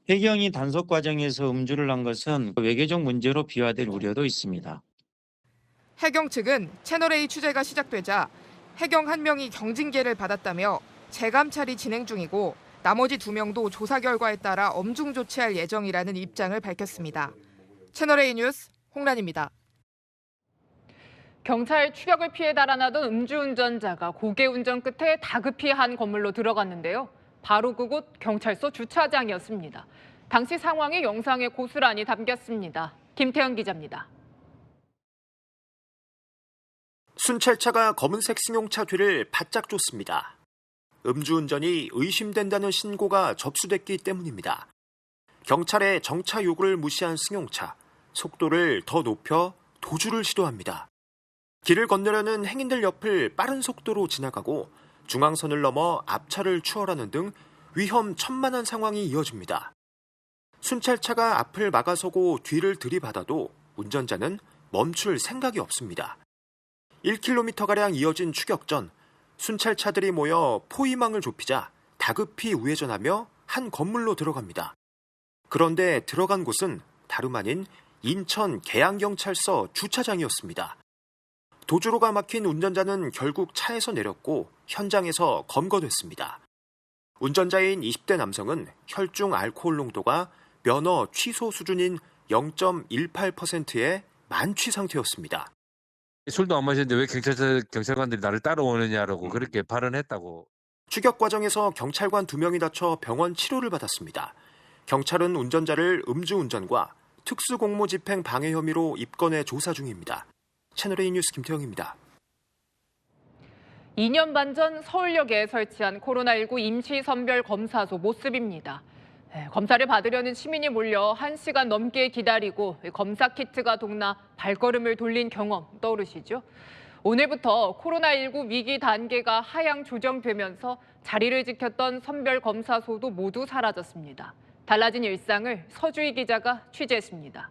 해경이 단속 과정에서 음주를 한 것은 외교적 문제로 비화될 우려도 있습니다. 해경 측은 채널A 취재가 시작되자 해경 1명이 경징계를 받았다며 재감찰이 진행 중이고 나머지 2명도 조사 결과에 따라 엄중 조치할 예정이라는 입장을 밝혔습니다. 채널A 뉴스 홍란입니다. 경찰 추격을 피해 달아나던 음주운전자가 고개 운전 끝에 다급히 한 건물로 들어갔는데요. 바로 그곳 경찰서 주차장이었습니다. 당시 상황이 영상에 고스란히 담겼습니다. 김태현 기자입니다. 순찰차가 검은색 승용차 뒤를 바짝 쫓습니다. 음주운전이 의심된다는 신고가 접수됐기 때문입니다. 경찰의 정차 요구를 무시한 승용차, 속도를 더 높여 도주를 시도합니다. 길을 건너려는 행인들 옆을 빠른 속도로 지나가고 중앙선을 넘어 앞차를 추월하는 등 위험천만한 상황이 이어집니다. 순찰차가 앞을 막아서고 뒤를 들이받아도 운전자는 멈출 생각이 없습니다. 1km가량 이어진 추격 전 순찰차들이 모여 포위망을 좁히자 다급히 우회전하며 한 건물로 들어갑니다. 그런데 들어간 곳은 다름 아닌 인천 계양경찰서 주차장이었습니다. 도주로가 막힌 운전자는 결국 차에서 내렸고 현장에서 검거됐습니다. 운전자인 20대 남성은 혈중 알코올 농도가 면허 취소 수준인 0.18%의 만취 상태였습니다. 술도 안 마셨는데 왜 경찰관들이 나를 따라오느냐라고 그렇게 발언했다고. 추격 과정에서 경찰관 2명이 다쳐 병원 치료를 받았습니다. 경찰은 운전자를 음주운전과 특수공무집행 방해 혐의로 입건해 조사 중입니다. 채널A 뉴스 김태형입니다. 2년 반 전 서울역에 설치한 코로나19 임시선별검사소 모습입니다. 검사를 받으려는 시민이 몰려 1시간 넘게 기다리고 검사 키트가 동나 발걸음을 돌린 경험 떠오르시죠? 오늘부터 코로나19 위기 단계가 하향 조정되면서 자리를 지켰던 선별검사소도 모두 사라졌습니다. 달라진 일상을 서주희 기자가 취재했습니다.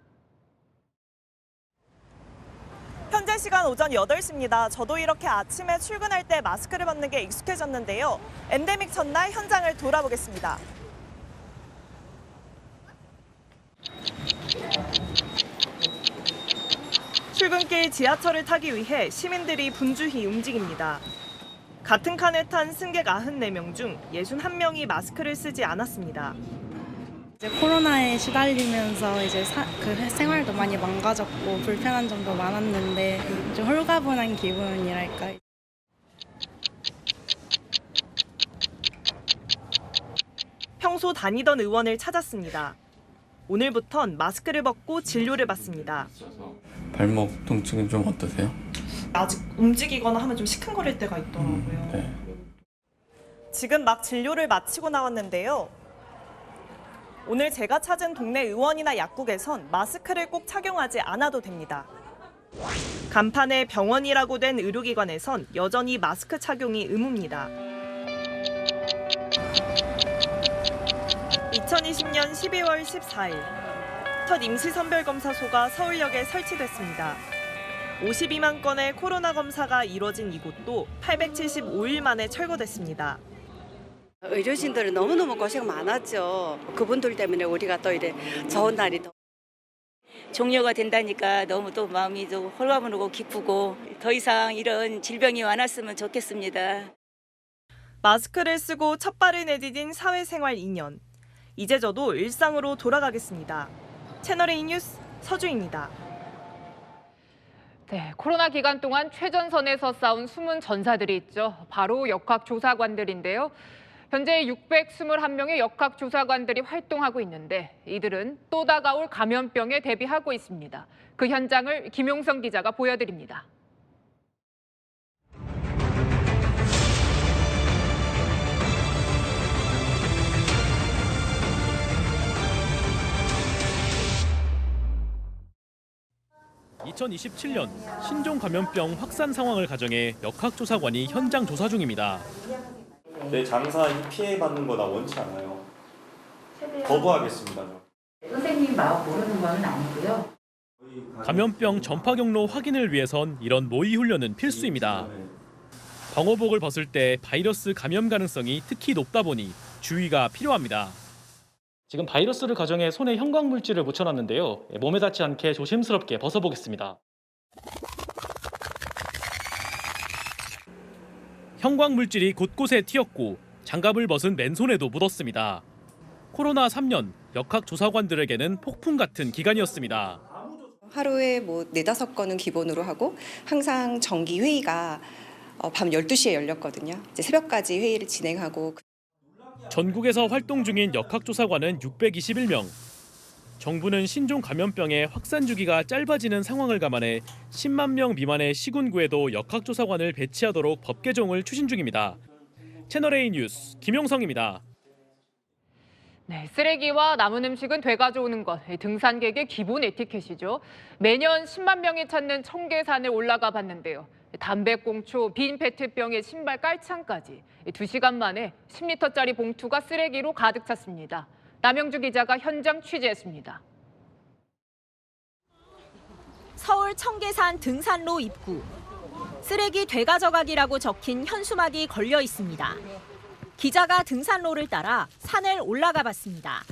현재 시간 오전 8시입니다. 저도 이렇게 아침에 출근할 때 마스크를 벗는 게 익숙해졌는데요. 엔데믹 첫날 현장을 돌아보겠습니다. 출근길 지하철을 타기 위해 시민들이 분주히 움직입니다. 같은 칸에 탄 승객 94명 중 61명이 마스크를 쓰지 않았습니다. 이제 코로나에 시달리면서 이제 생활도 많이 망가졌고 불편한 점도 많았는데 좀 홀가분한 기분이랄까. 평소 다니던 의원을 찾았습니다. 오늘부턴 마스크를 벗고 진료를 받습니다. 발목 통증은 좀 어떠세요? 아직 움직이거나 하면 좀 시큰거릴 때가 있더라고요. 네. 지금 막 진료를 마치고 나왔는데요. 오늘 제가 찾은 동네 의원이나 약국에선 마스크를 꼭 착용하지 않아도 됩니다. 간판에 병원이라고 된 의료기관에선 여전히 마스크 착용이 의무입니다. 2020년 12월 14일, 첫 임시선별검사소가 서울역에 설치됐습니다. 52만 건의 코로나 검사가 이뤄진 이곳도 875일 만에 철거됐습니다. 의료진들은 너무너무 고생 많았죠. 그분들 때문에 우리가 또 이래 좋은 날이 더 종료가 된다니까 너무 또 마음이 좀 홀가분하고 기쁘고 더 이상 이런 질병이 많았으면 좋겠습니다. 마스크를 쓰고 첫 발을 내디딘 사회생활 2년. 이제 저도 일상으로 돌아가겠습니다. 채널A 뉴스 서주입니다. 네, 코로나 기간 동안 최전선에서 싸운 숨은 전사들이 있죠. 바로 역학조사관들인데요. 현재 621명의 역학조사관들이 활동하고 있는데 이들은 또 다가올 감염병에 대비하고 있습니다. 그 현장을 김용성 기자가 보여드립니다. (2027년) 신종 감염병 확산 상황을 가정해 역학조사관이 현장 조사 중입니다. 내 장사 피해받는 거 나 원치 않아요. 거부하겠습니다. 선생님 마음 모르는 건 아니고요. 감염병 전파 경로 확인을 위해선 이런 모의 훈련은 필수입니다. 방호복을 벗을 때 바이러스 감염 가능성이 특히 높다 보니 주의가 필요합니다. 지금 바이러스를 가정해 손에 형광 물질을 묻혀놨는데요. 몸에 닿지 않게 조심스럽게 벗어보겠습니다. 형광 물질이 곳곳에 튀었고 장갑을 벗은 맨손에도 묻었습니다. 코로나 3년 역학조사관들에게는 폭풍 같은 기간이었습니다. 하루에 4-5건은 기본으로 하고 항상 정기 회의가 밤 12시에 열렸거든요. 이제 새벽까지 회의를 진행하고 전국에서 활동 중인 역학조사관은 621명. 정부는 신종 감염병의 확산 주기가 짧아지는 상황을 감안해 10만 명 미만의 시군구에도 역학조사관을 배치하도록 법 개정을 추진 중입니다. 채널A 뉴스 김용성입니다. 네, 쓰레기와 남은 음식은 되가져오는 것, 등산객의 기본 에티켓이죠. 매년 10만 명이 찾는 청계산을 올라가 봤는데요. 담배꽁초, 빈 페트병에 신발 깔창까지 2시간 만에 10리터짜리 봉투가 쓰레기로 가득 찼습니다. 남영주 기자가 현장 취재했습니다. 서울 청계산 등산로 입구. 쓰레기 되가져가기라고 적힌 현수막이 걸려 있습니다. 기자가 등산로를 따라 산을 올라가 봤습니다.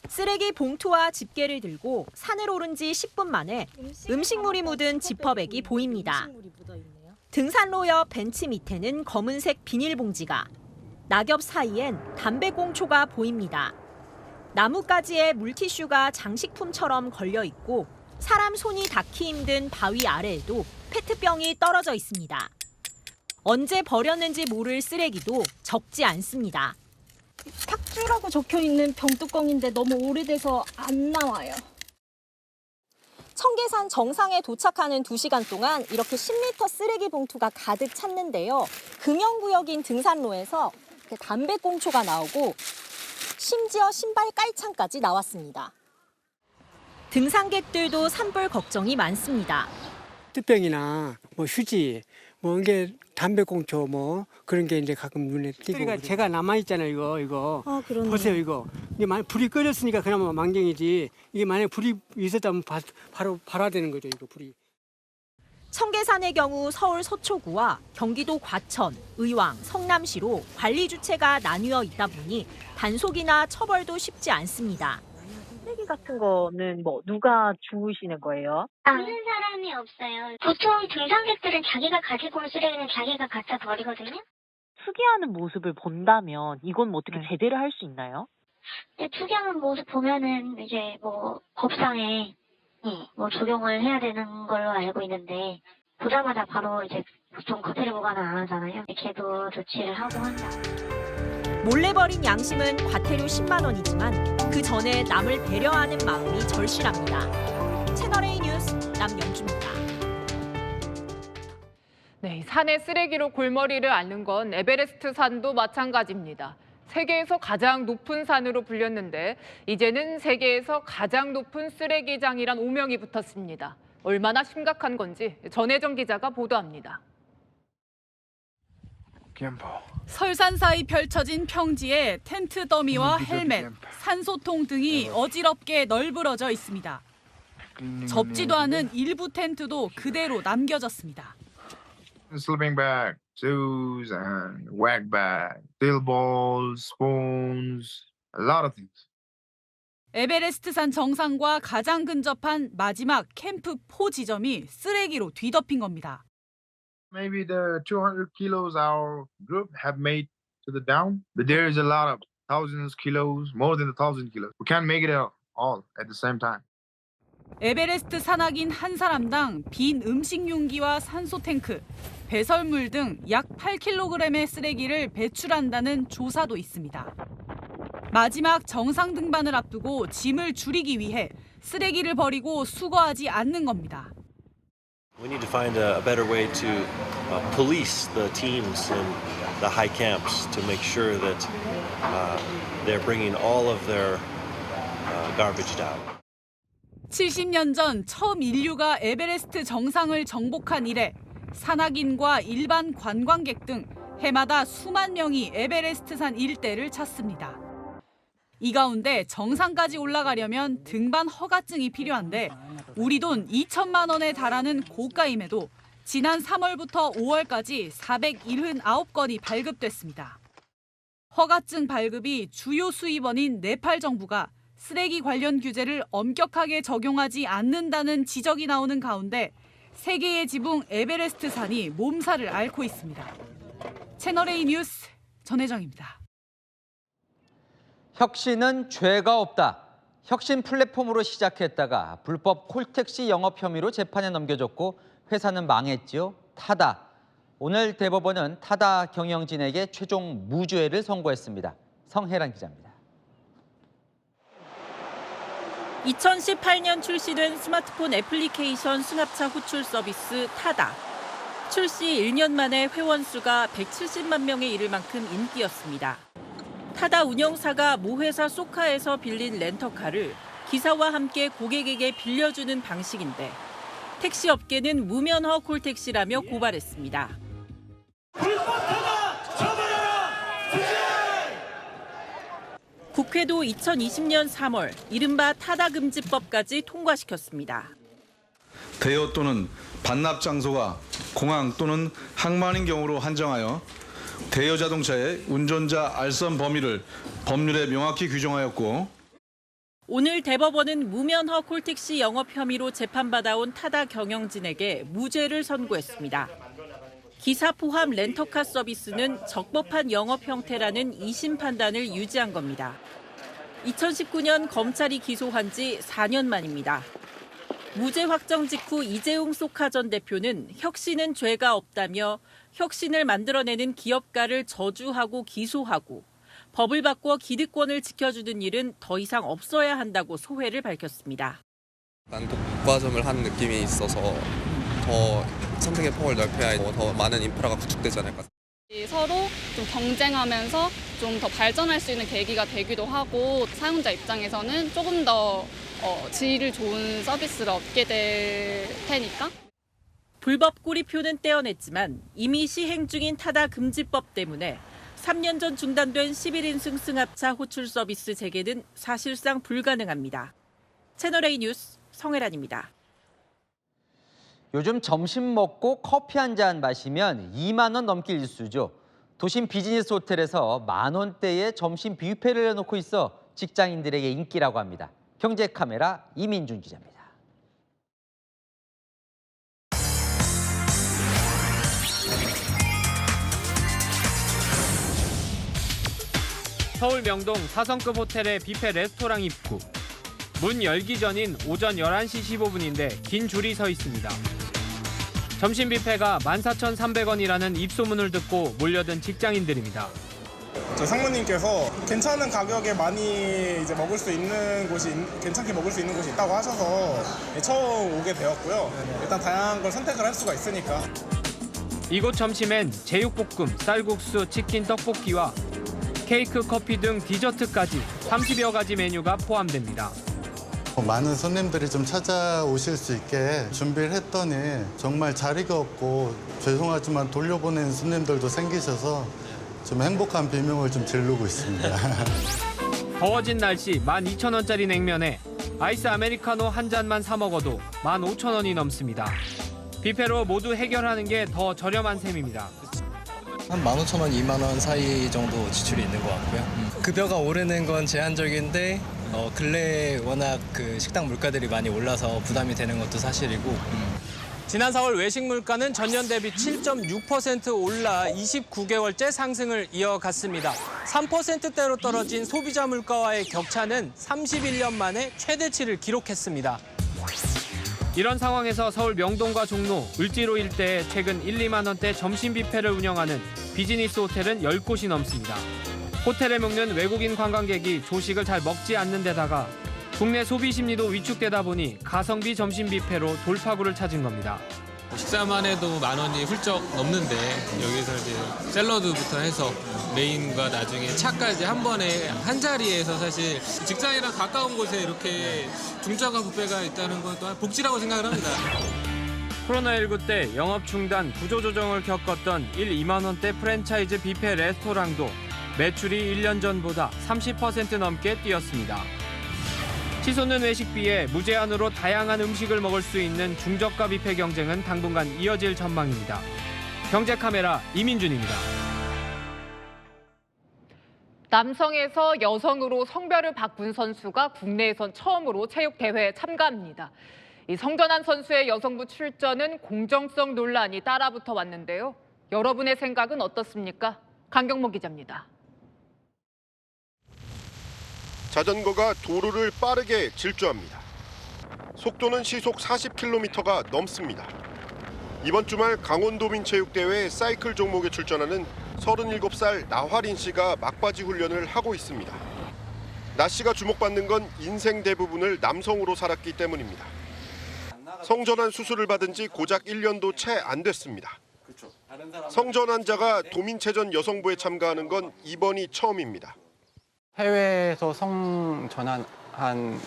쓰레기 봉투와 집게를 들고 산을 오른 지 10분 만에 음식물이 묻은 지퍼백이 보입니다. 등산로 옆 벤치 밑에는 검은색 비닐봉지가, 낙엽 사이엔 담배꽁초가 보입니다. 나뭇가지에 물티슈가 장식품처럼 걸려 있고 사람 손이 닿기 힘든 바위 아래에도 페트병이 떨어져 있습니다. 언제 버렸는지 모를 쓰레기도 적지 않습니다. 탁주라고 적혀있는 병뚜껑인데 너무 오래돼서 안 나와요. 청계산 정상에 도착하는 2시간 동안 이렇게 10리터 쓰레기 봉투가 가득 찼는데요. 금연구역인 등산로에서 담배꽁초가 나오고 심지어 신발 깔창까지 나왔습니다. 등산객들도 산불 걱정이 많습니다. 뜨병이나 뭐 휴지, 뭐 이게 담배꽁초 뭐 그런 게 이제 가끔 눈에 띄고. 제가 남아 있잖아요, 이거. 아, 그러네요. 보세요, 이거. 이게 만약 불이 꺼졌으니까 그나마 망정이지. 이게 만약 불이 있었다면 바로 발화되는 되는 거죠, 이거 불이. 청계산의 경우 서울 서초구와 경기도 과천, 의왕, 성남시로 관리 주체가 나뉘어 있다 보니 단속이나 처벌도 쉽지 않습니다. 쓰레기 같은 거는 뭐 누가 주우시는 거예요? 주는 사람이 없어요. 보통 등산객들은 자기가 가지고 온 쓰레기는 자기가 갖다 버리거든요. 투기하는 모습을 본다면 이건 뭐 어떻게 제재를 할 수 있나요? 근데 투기하는 모습 보면은 이제 뭐 법상에 뭐 적용을 해야 되는 걸로 알고 있는데 보자마자 바로 이제 보통 과태료 부과는 안 하잖아요. 계도 조치를 하고 한다. 몰래 버린 양심은 과태료 10만 원이지만 그 전에 남을 배려하는 마음이 절실합니다. 채널A 뉴스 남영주입니다. 네, 산의 쓰레기로 골머리를 앓는 건 에베레스트 산도 마찬가지입니다. 세계에서 가장 높은 산으로 불렸는데 이제는 세계에서 가장 높은 쓰레기장이란 오명이 붙었습니다. 얼마나 심각한 건지 전혜정 기자가 보도합니다. 설산 사이 펼쳐진 평지에 텐트 더미와 헬멧, 산소통 등이 어지럽게 널브러져 있습니다. 접지도 않은 일부 텐트도 그대로 남겨졌습니다. Sleeping bag, shoes and whack bag, steel balls, spoons, a lot of things. 에베레스트산 정상과 가장 근접한 마지막 캠프 포 지점이 쓰레기로 뒤덮인 겁니다. Maybe the 200 kilos our group have made to the down, but there is a lot of thousands kilos, more than 1,000 kilos. We can't make it all at the same time. 에베레스트 산악인 한 사람당 빈 음식 용기와 산소 탱크, 배설물 등 약 8kg의 쓰레기를 배출한다는 조사도 있습니다. 마지막 정상 등반을 앞두고 짐을 줄이기 위해 쓰레기를 버리고 수거하지 않는 겁니다. We need to find a better way to police the teams in the high camps to make sure that they're bringing all of their garbage down. 70년 전 처음 인류가 에베레스트 정상을 정복한 이래 산악인과 일반 관광객 등 해마다 수만 명이 에베레스트산 일대를 찾습니다. 이 가운데 정상까지 올라가려면 등반 허가증이 필요한데 우리 돈 2천만 원에 달하는 고가임에도 지난 3월부터 5월까지 479건이 발급됐습니다. 허가증 발급이 주요 수입원인 네팔 정부가 쓰레기 관련 규제를 엄격하게 적용하지 않는다는 지적이 나오는 가운데 세계의 지붕 에베레스트산이 몸살을 앓고 있습니다. 채널A 뉴스 전혜정입니다. 혁신은 죄가 없다. 혁신 플랫폼으로 시작했다가 불법 콜택시 영업 혐의로 재판에 넘겨졌고 회사는 망했지요. 타다. 오늘 대법원은 타다 경영진에게 최종 무죄를 선고했습니다. 성혜란 기자입니다. 2018년 출시된 스마트폰 애플리케이션 수납차 호출 서비스 타다. 출시 1년 만에 회원 수가 170만 명에 이를 만큼 인기였습니다. 타다 운영사가 모 회사 소카에서 빌린 렌터카를 기사와 함께 고객에게 빌려주는 방식인데 택시 업계는 무면허 콜택시라며 고발했습니다. 국회도 2020년 3월 이른바 타다금지법까지 통과시켰습니다. 대여 또는 반납 장소가 공항 또는 항만인 경우로 한정하여 대여 자동차의 운전자 알선 범위를 법률에 명확히 규정하였고 오늘 대법원은 무면허 콜택시 영업 혐의로 재판받아온 타다 경영진에게 무죄를 선고했습니다. 기사 포함 렌터카 서비스는 적법한 영업 형태라는 2심 판단을 유지한 겁니다. 2019년 검찰이 기소한 지 4년 만입니다. 무죄 확정 직후 이재용 소카 전 대표는 혁신은 죄가 없다며 혁신을 만들어내는 기업가를 저주하고 기소하고 법을 바꿔 기득권을 지켜주는 일은 더 이상 없어야 한다고 소회를 밝혔습니다. 독과점을 한 느낌이 있어서 더 선택의 폭을 넓혀야 더 많은 인프라가 구축되지 않을까. 서로 좀 경쟁하면서 좀 더 발전할 수 있는 계기가 되기도 하고 사용자 입장에서는 조금 더 질 좋은 서비스를 얻게 될 테니까. 불법 꼬리표는 떼어냈지만 이미 시행 중인 타다 금지법 때문에 3년 전 중단된 11인승 승합차 호출 서비스 재개는 사실상 불가능합니다. 채널A 뉴스 성혜란입니다. 요즘 점심 먹고 커피 한 잔 마시면 2만 원 넘길 일수죠. 도심 비즈니스 호텔에서 만 원대의 점심 뷔페를 해놓고 있어 직장인들에게 인기라고 합니다. 경제카메라 이민준 기자입니다. 서울 명동 4성급 호텔의 뷔페 레스토랑 입구. 문 열기 전인 오전 11시 15분인데 긴 줄이 서 있습니다. 점심 뷔페가 14,300원이라는 입소문을 듣고 몰려든 직장인들입니다. 저 상무님께서 괜찮은 가격에 많이 이제 먹을 수 있는 곳이 괜찮게 먹을 수 있는 곳이 있다고 하셔서 처음 오게 되었고요. 일단 다양한 걸 선택을 할 수가 있으니까. 이곳 점심엔 제육볶음, 쌀국수, 치킨, 떡볶이와 케이크, 커피 등 디저트까지 30여 가지 메뉴가 포함됩니다. 많은 손님들이 좀 찾아오실 수 있게 준비를 했더니 정말 자리가 없고 죄송하지만 돌려보내는 손님들도 생기셔서 좀 행복한 비명을 좀 지르고 있습니다. 더워진 날씨 12,000원짜리 냉면에 아이스 아메리카노 한 잔만 사 먹어도 15,000원이 넘습니다. 뷔페로 모두 해결하는 게 더 저렴한 셈입니다. 한 15,000원, 2만 원 사이 정도 지출이 있는 것 같고요. 급여가 오르는 건 제한적인데 근래에 워낙 그 식당 물가들이 많이 올라서 부담이 되는 것도 사실이고. 지난 4월 외식 물가는 전년 대비 7.6% 올라 29개월째 상승을 이어갔습니다. 3%대로 떨어진 소비자 물가와의 격차는 31년 만에 최대치를 기록했습니다. 이런 상황에서 서울 명동과 종로, 을지로 일대에 최근 1, 2만 원대 점심 뷔페를 운영하는 비즈니스 호텔은 10곳이 넘습니다. 호텔에 묵는 외국인 관광객이 조식을 잘 먹지 않는 데다가 국내 소비 심리도 위축되다 보니 가성비 점심 뷔페로 돌파구를 찾은 겁니다. 식사만 해도 만 원이 훌쩍 넘는데 여기서 이제 샐러드부터 해서 메인과 나중에 차까지 한 번에 한 자리에서 사실 직장이랑 가까운 곳에 이렇게 중저가 뷔페가 있다는 건 또한 복지라고 생각을 합니다. 코로나19 때 영업 중단, 구조조정을 겪었던 1, 2만 원대 프랜차이즈 뷔페 레스토랑도 매출이 1년 전보다 30% 넘게 뛰었습니다. 치솟는 외식비에 무제한으로 다양한 음식을 먹을 수 있는 중저가 뷔페 경쟁은 당분간 이어질 전망입니다. 경제카메라 이민준입니다. 남성에서 여성으로 성별을 바꾼 선수가 국내에선 처음으로 체육대회에 참가합니다. 이 성전환 선수의 여성부 출전은 공정성 논란이 따라붙어 왔는데요. 여러분의 생각은 어떻습니까? 강경모 기자입니다. 자전거가 도로를 빠르게 질주합니다. 속도는 시속 40km가 넘습니다. 이번 주말 강원도민체육대회 사이클 종목에 출전하는 37살 나화린 씨가 막바지 훈련을 하고 있습니다. 나 씨가 주목받는 건 인생 대부분을 남성으로 살았기 때문입니다. 성전환 수술을 받은 지 고작 1년도 채 안 됐습니다. 성전환자가 도민체전 여성부에 참가하는 건 이번이 처음입니다. 해외에서 성전환한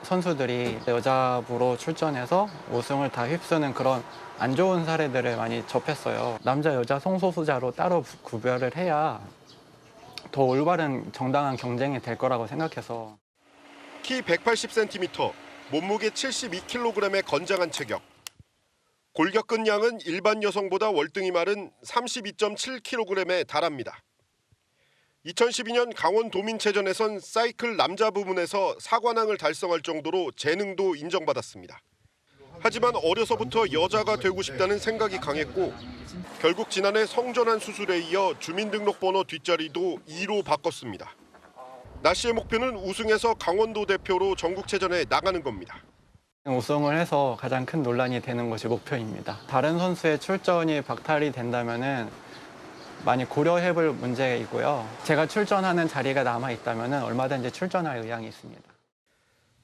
선수들이 여자부로 출전해서 우승을 다 휩쓰는 그런 안 좋은 사례들을 많이 접했어요. 남자, 여자 성소수자로 따로 구별을 해야 더 올바른 정당한 경쟁이 될 거라고 생각해서. 키 180cm, 몸무게 72kg의 건장한 체격. 골격근 양은 일반 여성보다 월등히 마른 32.7kg에 달합니다. 2012년 강원도민체전에선 사이클 남자 부문에서 사관왕을 달성할 정도로 재능도 인정받았습니다. 하지만 어려서부터 여자가 되고 싶다는 생각이 강했고 결국 지난해 성전환 수술에 이어 주민등록번호 뒷자리도 2로 바꿨습니다. 나 씨의 목표는 우승해서 강원도 대표로 전국체전에 나가는 겁니다. 우승을 해서 가장 큰 논란이 되는 것이 목표입니다. 다른 선수의 출전이 박탈이 된다면은 많이 고려해볼 문제이고요. 제가 출전하는 자리가 남아있다면 얼마든지 출전할 의향이 있습니다.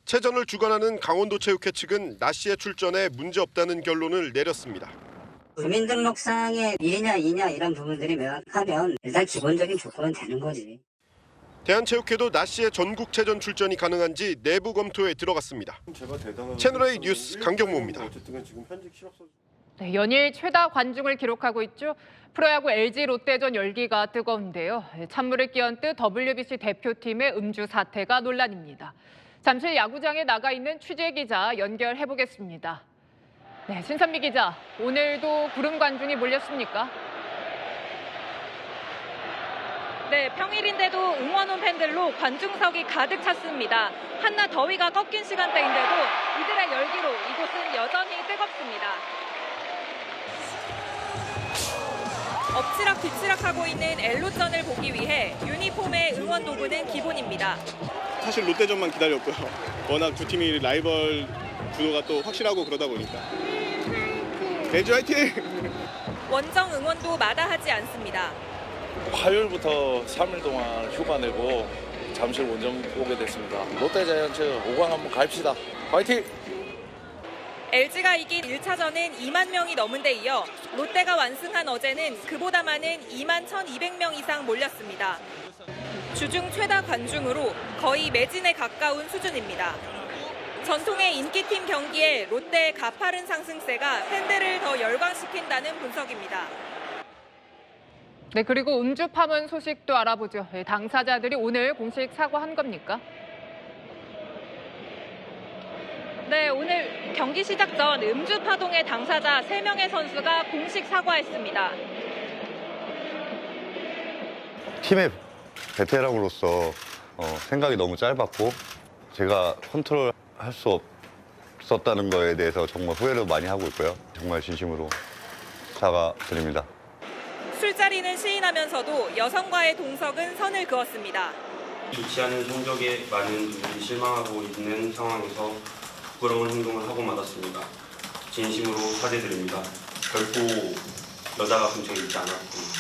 체전을 주관하는 강원도체육회 측은 나 씨의 출전에 문제없다는 결론을 내렸습니다. 주민등록상의 1이냐 2냐 이런 부분들이 명확하면 일단 기본적인 조건은 되는 거지. 대한체육회도 낮 시에 전국체전 출전이 가능한지 내부 검토에 들어갔습니다. 채널A 뉴스 강경모입니다. 네, 연일 최다 관중을 기록하고 있죠. 프로야구 LG 롯데전 열기가 뜨거운데요. 찬물을 끼얹듯 WBC 대표팀의 음주 사태가 논란입니다. 잠실 야구장에 나가 있는 취재 기자 연결해 보겠습니다. 네, 신선미 기자, 오늘도 구름 관중이 몰렸습니까? 네, 평일인데도 응원온 팬들로 관중석이 가득 찼습니다. 한낮 더위가 꺾인 시간대인데도 이들의 열기로 이곳은 여전히 뜨겁습니다. 엎치락 뒤치락하고 있는 엘로전을 보기 위해 유니폼의 응원 도구는 기본입니다. 사실 롯데전만 기다렸고요. 워낙 두 팀이 라이벌 구도가 또 확실하고 그러다 보니까. LG 화이팅! 원정 응원도 마다하지 않습니다. 화요일부터 3일 동안 휴가 내고 잠실 원정 오게 됐습니다. 롯데자이언츠 5강 한번 갑시다. 화이팅! LG가 이긴 1차전은 2만 명이 넘은 데 이어 롯데가 완승한 어제는 그보다 많은 2만 1,200명 이상 몰렸습니다. 주중 최다 관중으로 거의 매진에 가까운 수준입니다. 전통의 인기팀 경기에 롯데의 가파른 상승세가 팬들을 더 열광시킨다는 분석입니다. 네, 그리고 음주 파문 소식도 알아보죠. 당사자들이 오늘 공식 사과한 겁니까? 네, 오늘 경기 시작 전 음주 파동의 당사자 3명의 선수가 공식 사과했습니다. 팀의 베테랑으로서 생각이 너무 짧았고 제가 컨트롤할 수 없었다는 거에 대해서 정말 후회를 많이 하고 있고요. 정말 진심으로 사과드립니다. 술자리는 시인하면서도 여성과의 동석은 선을 그었습니다. 좋지 않은 성적에 많은 분들이 실망하고 있는 상황에서 부끄러운 행동을 하고 말았습니다. 진심으로 사죄드립니다. 결코 여자가 근처에 있지 않았고.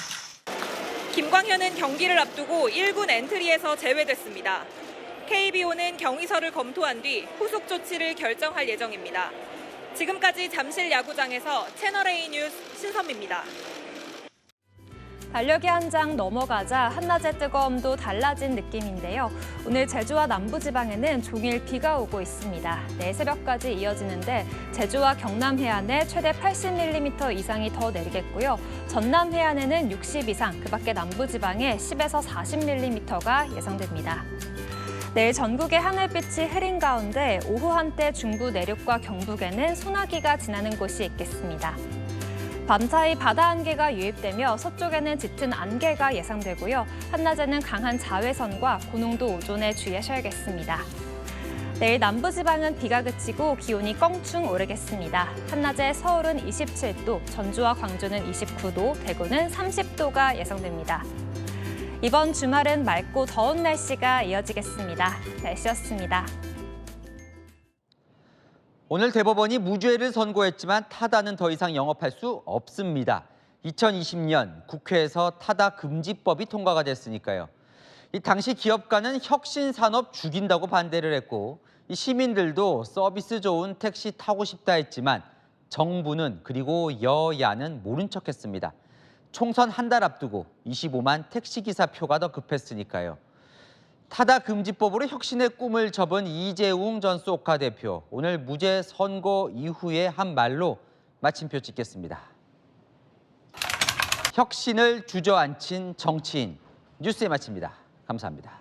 김광현은 경기를 앞두고 1군 엔트리에서 제외됐습니다. KBO는 경위서를 검토한 뒤 후속 조치를 결정할 예정입니다. 지금까지 잠실 야구장에서 채널A 뉴스 신선미입니다. 달력이 한 장 넘어가자 한낮의 뜨거움도 달라진 느낌인데요. 오늘 제주와 남부지방에는 종일 비가 오고 있습니다. 내일 새벽까지 이어지는데 제주와 경남 해안에 최대 80mm 이상이 더 내리겠고요. 전남 해안에는 60 이상, 그밖에 남부지방에 10에서 40mm가 예상됩니다. 내일 전국의 하늘빛이 흐린 가운데 오후 한때 중부 내륙과 경북에는 소나기가 지나는 곳이 있겠습니다. 밤사이 바다 안개가 유입되며 서쪽에는 짙은 안개가 예상되고요. 한낮에는 강한 자외선과 고농도 오존에 주의하셔야겠습니다. 내일 남부지방은 비가 그치고 기온이 껑충 오르겠습니다. 한낮에 서울은 27도, 전주와 광주는 29도, 대구는 30도가 예상됩니다. 이번 주말은 맑고 더운 날씨가 이어지겠습니다. 날씨였습니다. 오늘 대법원이 무죄를 선고했지만 타다는 더 이상 영업할 수 없습니다. 2020년 국회에서 타다 금지법이 통과가 됐으니까요. 이 당시 기업가는 혁신산업 죽인다고 반대를 했고 이 시민들도 서비스 좋은 택시 타고 싶다 했지만 정부는 그리고 여야는 모른 척했습니다. 총선 한 달 앞두고 25만 택시기사 표가 더 급했으니까요. 타다 금지법으로 혁신의 꿈을 접은 이재웅 전 쏘카 대표. 오늘 무죄 선고 이후에 한 말로 마침표 찍겠습니다. 혁신을 주저앉힌 정치인. 뉴스에 마칩니다. 감사합니다.